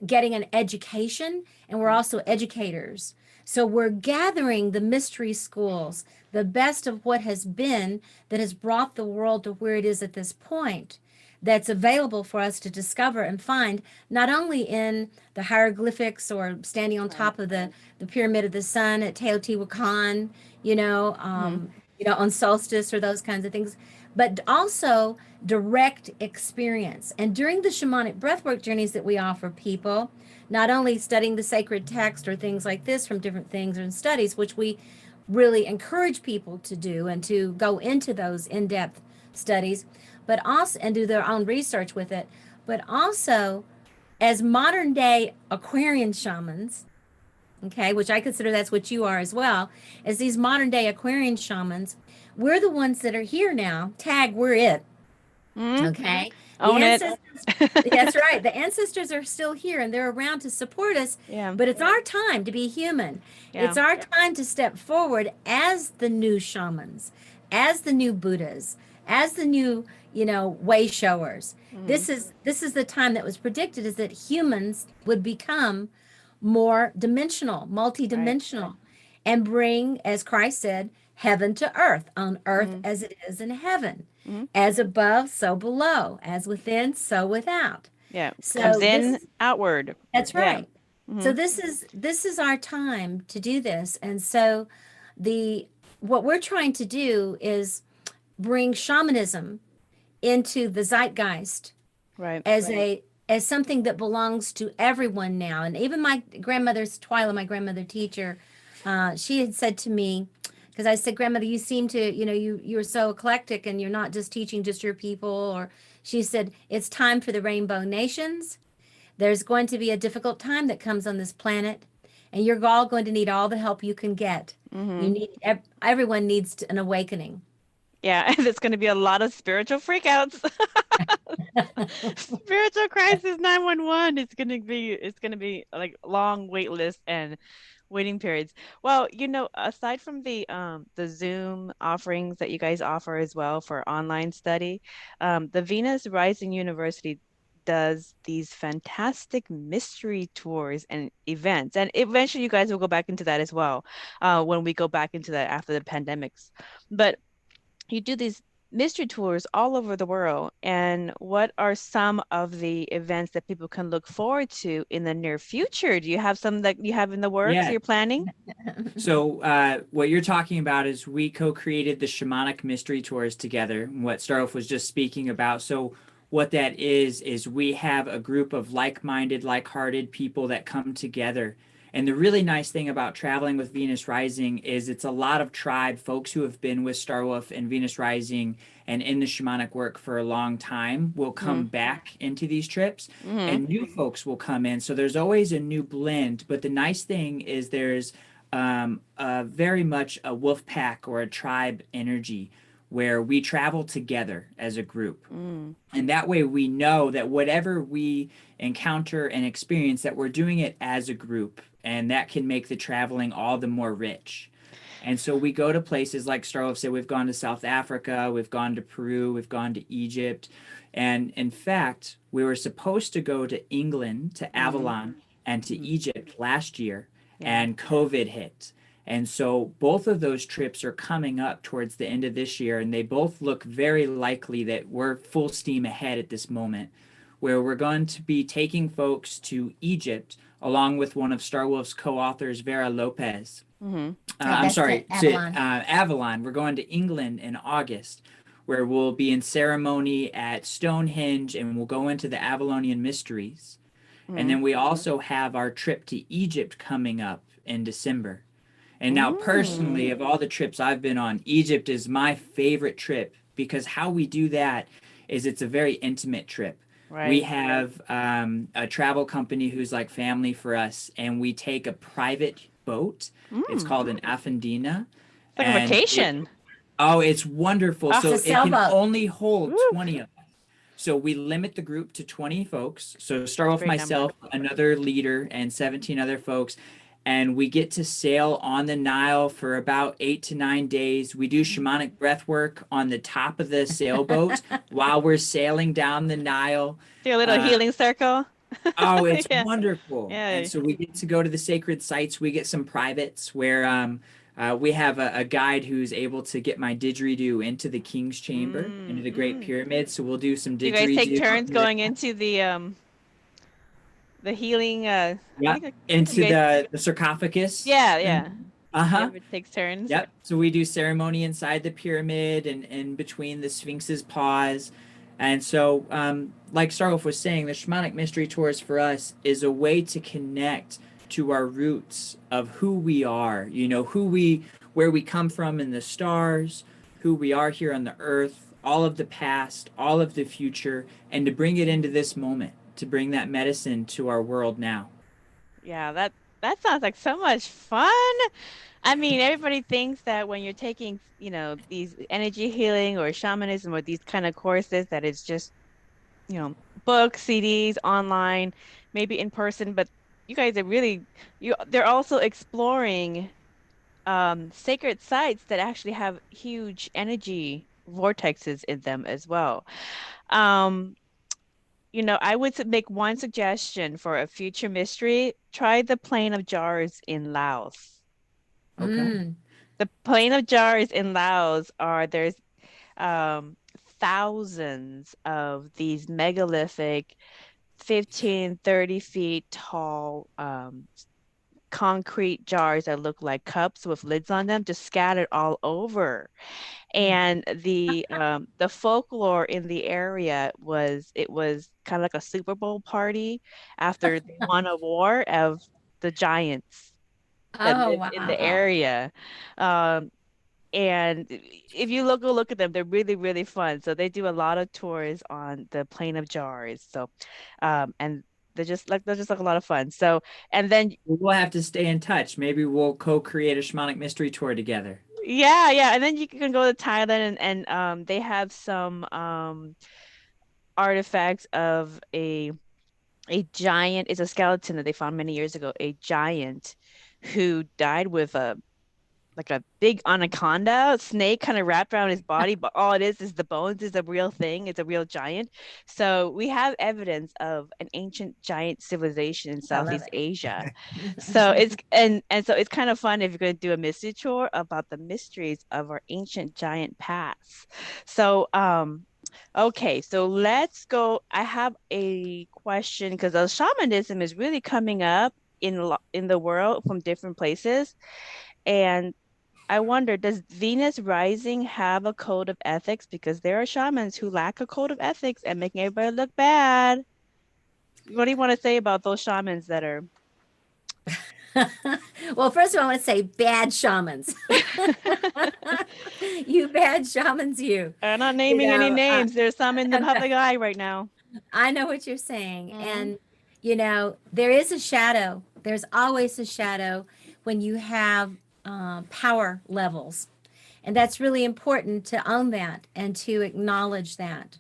getting an education, and we're also educators. So we're gathering the mystery schools, the best of what has been, that has brought the world to where it is at this point, that's available for us to discover and find, not only in the hieroglyphics or standing on top of the pyramid of the sun at Teotihuacan, on solstice or those kinds of things, but also direct experience. And during the shamanic breathwork journeys that we offer people, not only studying the sacred text or things like this from different things and studies, which we really encourage people to do and to go into those in-depth studies, but also and do their own research with it, but also as modern day Aquarian shamans, okay, which I consider that's what you are as well, as these modern day Aquarian shamans, we're the ones that are here now. Tag, we're it. Okay. Own it. That's right. The ancestors are still here and they're around to support us. Yeah. But it's our time to be human. Yeah. It's our time to step forward as the new shamans, as the new Buddhas, as the new, way showers. This is the time that was predicted, is that humans would become more dimensional, multidimensional, and bring, as Christ said, heaven to earth, on earth as it is in heaven. As above, so below, as within, so without. Yeah. So comes in, outward. That's right. Yeah. So this is our time to do this. And so what we're trying to do is bring shamanism into the zeitgeist as something that belongs to everyone now. And even my grandmother's, Twyla, my grandmother teacher, she had said to me, because I said, Grandmother, you seem to, you're so eclectic and you're not just teaching just your people. Or she said, it's time for the rainbow nations. There's going to be a difficult time that comes on this planet, and you're all going to need all the help you can get. Everyone needs an awakening. Yeah, and it's going to be a lot of spiritual freakouts. Spiritual crisis 911. It's going to be like long wait lists and waiting periods. Well, aside from the Zoom offerings that you guys offer as well for online study, the Venus Rising University does these fantastic mystery tours and events. And eventually you guys will go back into that as well when we go back into that after the pandemics. But you do these mystery tours all over the world. And what are some of the events that people can look forward to in the near future? Do you have some that you have in the works you're planning? So what you're talking about is we co-created the Shamanic Mystery Tours together, what Starolf was just speaking about. So what that is we have a group of like-minded, like-hearted people that come together. And the really nice thing about traveling with Venus Rising is it's a lot of tribe folks who have been with Starwolf and Venus Rising and in the shamanic work for a long time will come back into these trips, and new folks will come in. So there's always a new blend. But the nice thing is there's very much a wolf pack or a tribe energy where we travel together as a group. And that way we know that whatever we encounter and experience, that we're doing it as a group, and that can make the traveling all the more rich. And so we go to places like Starolf said, we've gone to South Africa, we've gone to Peru, we've gone to Egypt. And in fact, we were supposed to go to England, to Avalon, and to Egypt last year, and COVID hit. And so both of those trips are coming up towards the end of this year, and they both look very likely that we're full steam ahead at this moment, where we're going to be taking folks to Egypt along with one of Starwolf's co-authors, Vera Lopez. Avalon. We're going to England in August, where we'll be in ceremony at Stonehenge, and we'll go into the Avalonian mysteries. And then we also have our trip to Egypt coming up in December. And now personally, of all the trips I've been on, Egypt is my favorite trip, because how we do that is it's a very intimate trip. Right. We have a travel company who's like family for us, and we take a private boat. It's called an Afendina. It's like a vacation. It's wonderful. So it can only hold 20 of us. So we limit the group to 20 folks. So start off myself, another leader, and 17 other folks. And we get to sail on the Nile for about 8 to 9 days. We do shamanic breath work on the top of the sailboat while we're sailing down the Nile. Do a little healing circle. Oh, it's Yeah. wonderful. And Yeah. so we get to go to the sacred sites. We get some privates where we have a guide who's able to get my didgeridoo into the King's Chamber, into the Great Mm. Pyramid. So we'll do some Do you guys take turns didgeridoo. going into the healing Yeah, I think you into guys the sarcophagus. yeah, And yeah. uh-huh. Everybody takes turns. Yep. So we do ceremony inside the pyramid and in between the Sphinx's paws. And so, like Starwolf was saying, the shamanic mystery tours for us is a way to connect to our roots of who we are, where we come from in the stars, who we are here on the earth, all of the past, all of the future, and to bring it into this moment, to bring that medicine to our world now. Yeah, that sounds like so much fun. I mean, everybody thinks that when you're taking, these energy healing or shamanism or these kind of courses, that it's just, books, CDs, online, maybe in person, but you guys are really they're also exploring sacred sites that actually have huge energy vortexes in them as well. Um, I would make one suggestion for a future mystery. Try the Plain of Jars in Laos. Okay. Mm. The Plain of Jars in Laos there's um, thousands of these megalithic 15, 30 feet tall concrete jars that look like cups with lids on them, just scattered all over. And the folklore in the area was kind of like a Super Bowl party after they won a war of the giants that Oh, lived in the wow. area. Um, and if you go look at them, they're really, really fun. So they do a lot of tours on the Plain of Jars. So, and they're just like a lot of fun. So, and then We'll have to stay in touch. Maybe we'll co-create a shamanic mystery tour together. yeah, yeah, and then you can go to Thailand and they have some artifacts of a giant. It's a skeleton that they found many years ago. A giant who died with a like a big anaconda snake kind of wrapped around his body, but all it is the bones is a real thing. It's a real giant. So we have evidence of an ancient giant civilization in I love Southeast Asia. So it's and so it's kind of fun if you're going to do a mystery tour about the mysteries of our ancient giant past. So okay, so let's go. I have a question because shamanism is really coming up in the world from different places. And I wonder, does Venus rising have a code of ethics? Because there are shamans who lack a code of ethics and making everybody look bad. What do you want to say about those shamans that are? Well, first of all, I want to say bad shamans. You bad shamans, you. I'm not You naming any know, names. There's some in the public eye right now. I know what you're saying. Mhm. And, there is a shadow. There's always a shadow when you have power levels. And that's really important to own that and to acknowledge that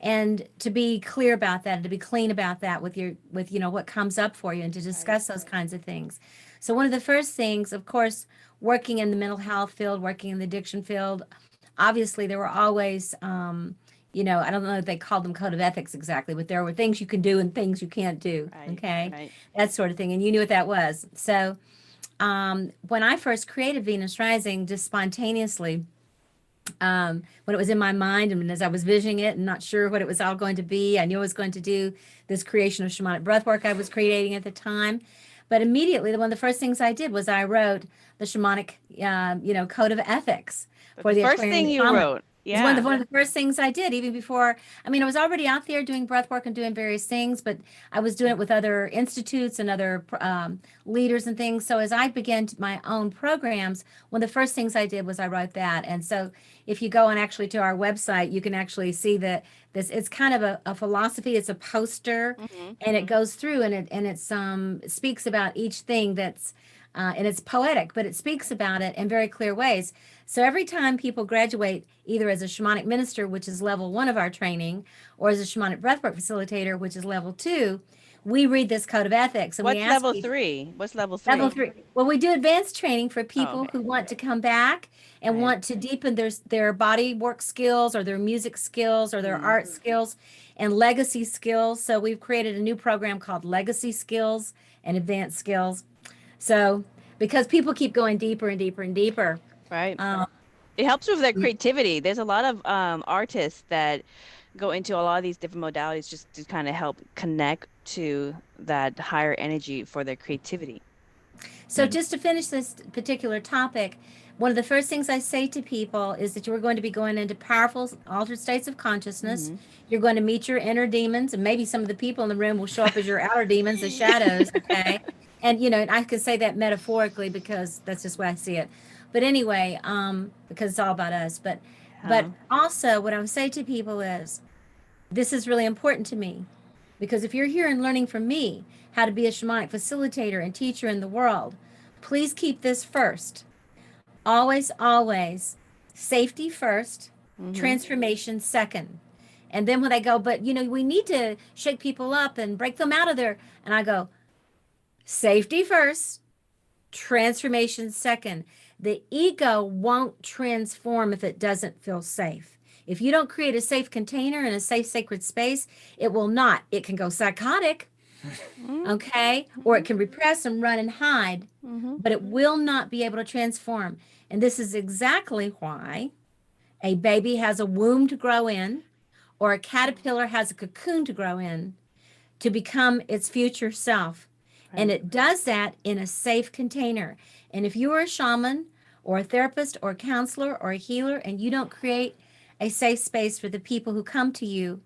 and to be clear about that and to be clean about that with what comes up for you and to discuss those kinds of things. So one of the first things, of course, working in the mental health field, working in the addiction field, obviously there were always I don't know if they called them code of ethics exactly, but there were things you can do and things you can't do. Right, Okay. right. That sort of thing. And you knew what that was. So when I first created Venus Rising, just spontaneously, when it was in my mind and as I was visioning it and not sure what it was all going to be, I knew I was going to do this creation of shamanic breathwork I was creating at the time. But immediately, one of the first things I did was I wrote the shamanic, code of ethics But for the the first Aquarian thing you shaman. wrote, It's yeah. one of the first things I did, even before. I mean, I was already out there doing breath work and doing various things, but I was doing it with other institutes and other leaders and things. So as I began my own programs, one of the first things I did was I wrote that. And so if you go on actually to our website, you can actually see that it's kind of a philosophy. It's a poster, and it goes through and it speaks about each thing that's and it's poetic, but it speaks about it in very clear ways. So every time people graduate, either as a shamanic minister, which is level 1 of our training, or as a shamanic breathwork facilitator, which is level 2, we read this code of ethics and we What's ask level people, 3? What's level 3? level 3. Well, we do advanced training for people okay. who want to come back and Right. want to deepen their body work skills or their music skills or their art skills and legacy skills. So we've created a new program called Legacy Skills and Advanced Skills. So because people keep going deeper and deeper and deeper. Right. It helps with their creativity. There's a lot of artists that go into a lot of these different modalities just to kind of help connect to that higher energy for their creativity. So just to finish this particular topic, one of the first things I say to people is that you are going to be going into powerful altered states of consciousness. You're going to meet your inner demons, and maybe some of the people in the room will show up as your outer demons, the shadows, okay? And, you know, I can say that metaphorically because that's just where I see it. But anyway, because it's all about us. But also what I would say to people is, this is really important to me. Because if you're here and learning from me how to be a shamanic facilitator and teacher in the world, please keep this first. Always, always, safety first, transformation second. And then when they go, but you know, we need to shake people up and break them out of there. And I go, safety first, transformation second. The ego won't transform if it doesn't feel safe. If you don't create a safe container and a safe sacred space, it will not. It can go psychotic, okay? Or it can repress and run and hide, but it will not be able to transform. And this is exactly why a baby has a womb to grow in, or a caterpillar has a cocoon to grow in to become its future self. And it does that in a safe container. And if you are a shaman or a therapist or a counselor or a healer and you don't create a safe space for the people who come to you,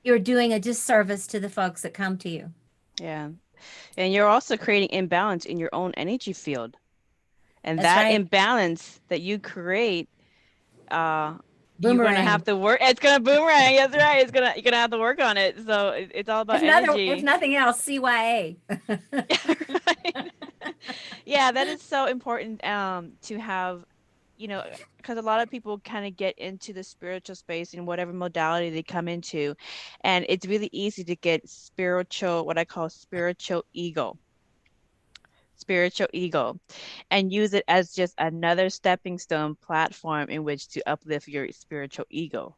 you're doing a disservice to the folks that come to you. Yeah. And you're also creating imbalance in your own energy field. And That's that right. imbalance that you create, you're Boomerang. gonna have to work. It's gonna boomerang. That's right. You're gonna have to work on it. So it's all about energy. If nothing else, CYA. Right. Yeah, that is so important to have, you know, because a lot of people kind of get into the spiritual space in whatever modality they come into, and it's really easy to get spiritual, what I call spiritual ego, and use it as just another stepping stone platform in which to uplift your spiritual ego.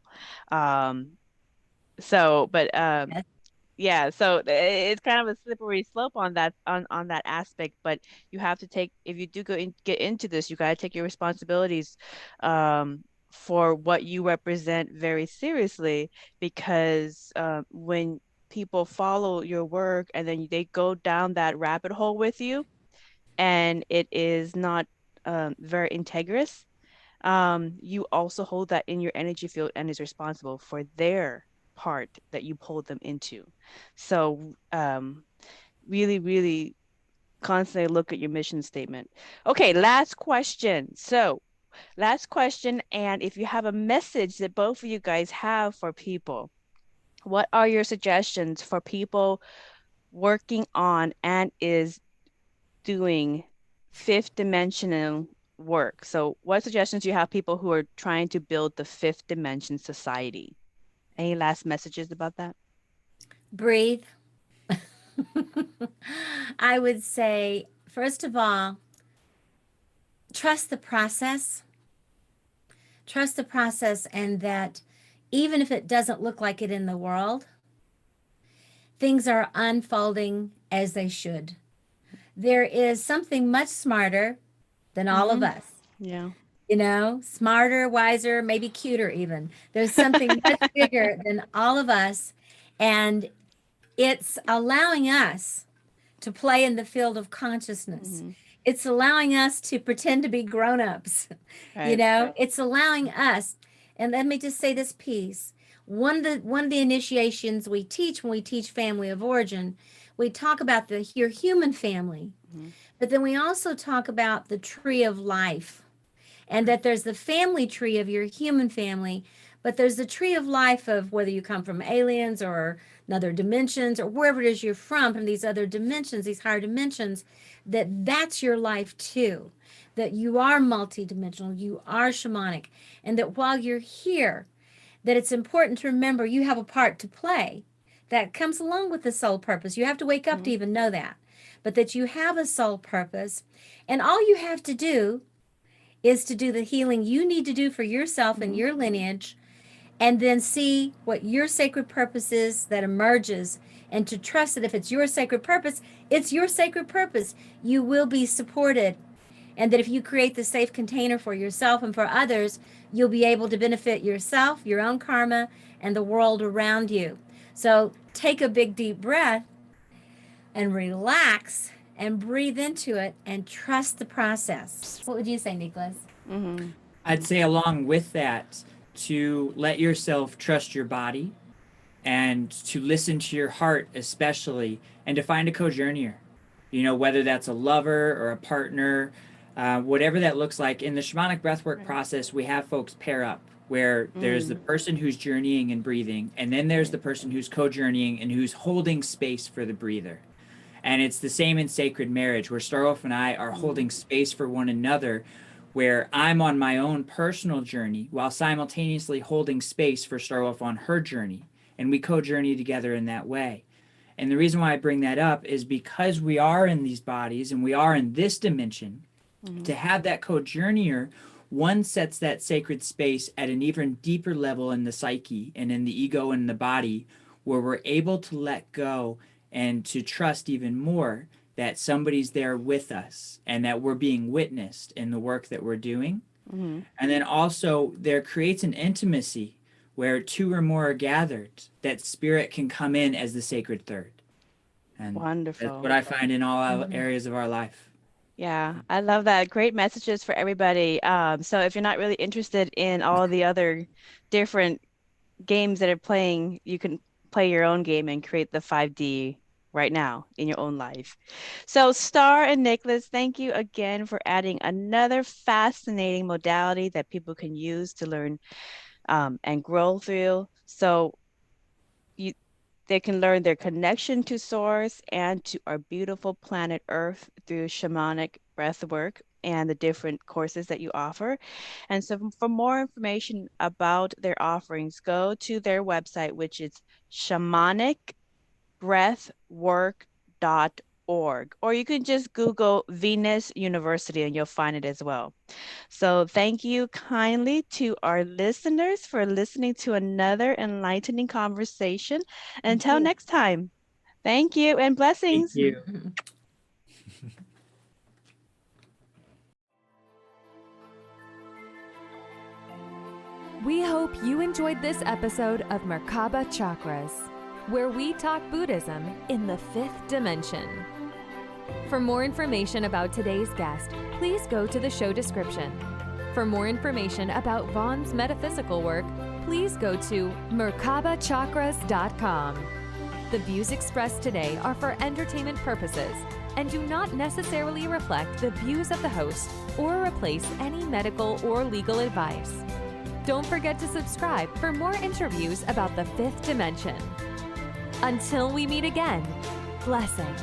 Yeah, so it's kind of a slippery slope on that aspect, but you have to take, if you do get into this, you got to take your responsibilities for what you represent very seriously, because when people follow your work and then they go down that rabbit hole with you and it is not very integrous, you also hold that in your energy field and is responsible for their part that you pulled them into. So really, really constantly look at your mission statement. Okay, last question. So last question, and if you have a message that both of you guys have for people, what are your suggestions for people working on and is doing fifth dimensional work? So what suggestions do you have people who are trying to build the fifth dimension society? Any last messages about that? Breathe. I would say, first of all, trust the process. Trust the process, and that even if it doesn't look like it in the world, things are unfolding as they should. There is something much smarter than all of us. Yeah. You know, smarter, wiser, maybe cuter even. There's something much bigger than all of us. And it's allowing us to play in the field of consciousness. It's allowing us to pretend to be grown-ups. Right. You know, it's allowing us. And let me just say this piece. One of the initiations we teach when we teach family of origin, we talk about your human family, but then we also talk about the tree of life. And that there's the family tree of your human family, but there's the tree of life of whether you come from aliens or another dimensions or wherever it is you're from these other dimensions, these higher dimensions, that's your life too, that you are multidimensional, you are shamanic, and that while you're here, that it's important to remember you have a part to play, that comes along with the soul purpose. You have to wake up to even know that, but that you have a soul purpose. And all you have to do is to do the healing you need to do for yourself and your lineage, and then see what your sacred purpose is that emerges, and to trust that if it's your sacred purpose, it's your sacred purpose. You will be supported. And that if you create the safe container for yourself and for others, you'll be able to benefit yourself, your own karma, and the world around you. So take a big deep breath and relax and breathe into it and trust the process. What would you say, Nikolaus? I'd say along with that, to let yourself trust your body and to listen to your heart especially, and to find a co-journeyer, you know, whether that's a lover or a partner, whatever that looks like. In the shamanic breathwork process, we have folks pair up where there's the person who's journeying and breathing, and then there's the person who's co-journeying and who's holding space for the breather. And it's the same in sacred marriage, where Starwolf and I are holding space for one another, where I'm on my own personal journey while simultaneously holding space for Starwolf on her journey. And we co-journey together in that way. And the reason why I bring that up is because we are in these bodies and we are in this dimension. To have that co-journeyer, one sets that sacred space at an even deeper level in the psyche and in the ego and the body, where we're able to let go and to trust even more that somebody's there with us and that we're being witnessed in the work that we're doing. And then also there creates an intimacy where two or more are gathered, that spirit can come in as the sacred third. And Wonderful. that's what I find in all areas of our life. Yeah, I love that. Great messages for everybody. So if you're not really interested in all the other different games that are playing, you can play your own game and create the 5D right now in your own life. So Star and Nikolaus, thank you again for adding another fascinating modality that people can use to learn and grow through. So they can learn their connection to source and to our beautiful planet Earth through shamanic breathwork and the different courses that you offer. And so for more information about their offerings, go to their website, which is shamanicbreathwork.org, or you can just Google Venus University and you'll find it as well. So thank you kindly to our listeners for listening to another enlightening conversation. Until next time, thank you and blessings. Thank you. We hope you enjoyed this episode of Merkaba Chakras, where we talk Buddhism in the fifth dimension. For more information about today's guest, please go to the show description. For more information about Vaughn's metaphysical work, please go to merkabachakras.com. The views expressed today are for entertainment purposes and do not necessarily reflect the views of the host or replace any medical or legal advice. Don't forget to subscribe for more interviews about the fifth dimension. Until we meet again, blessings.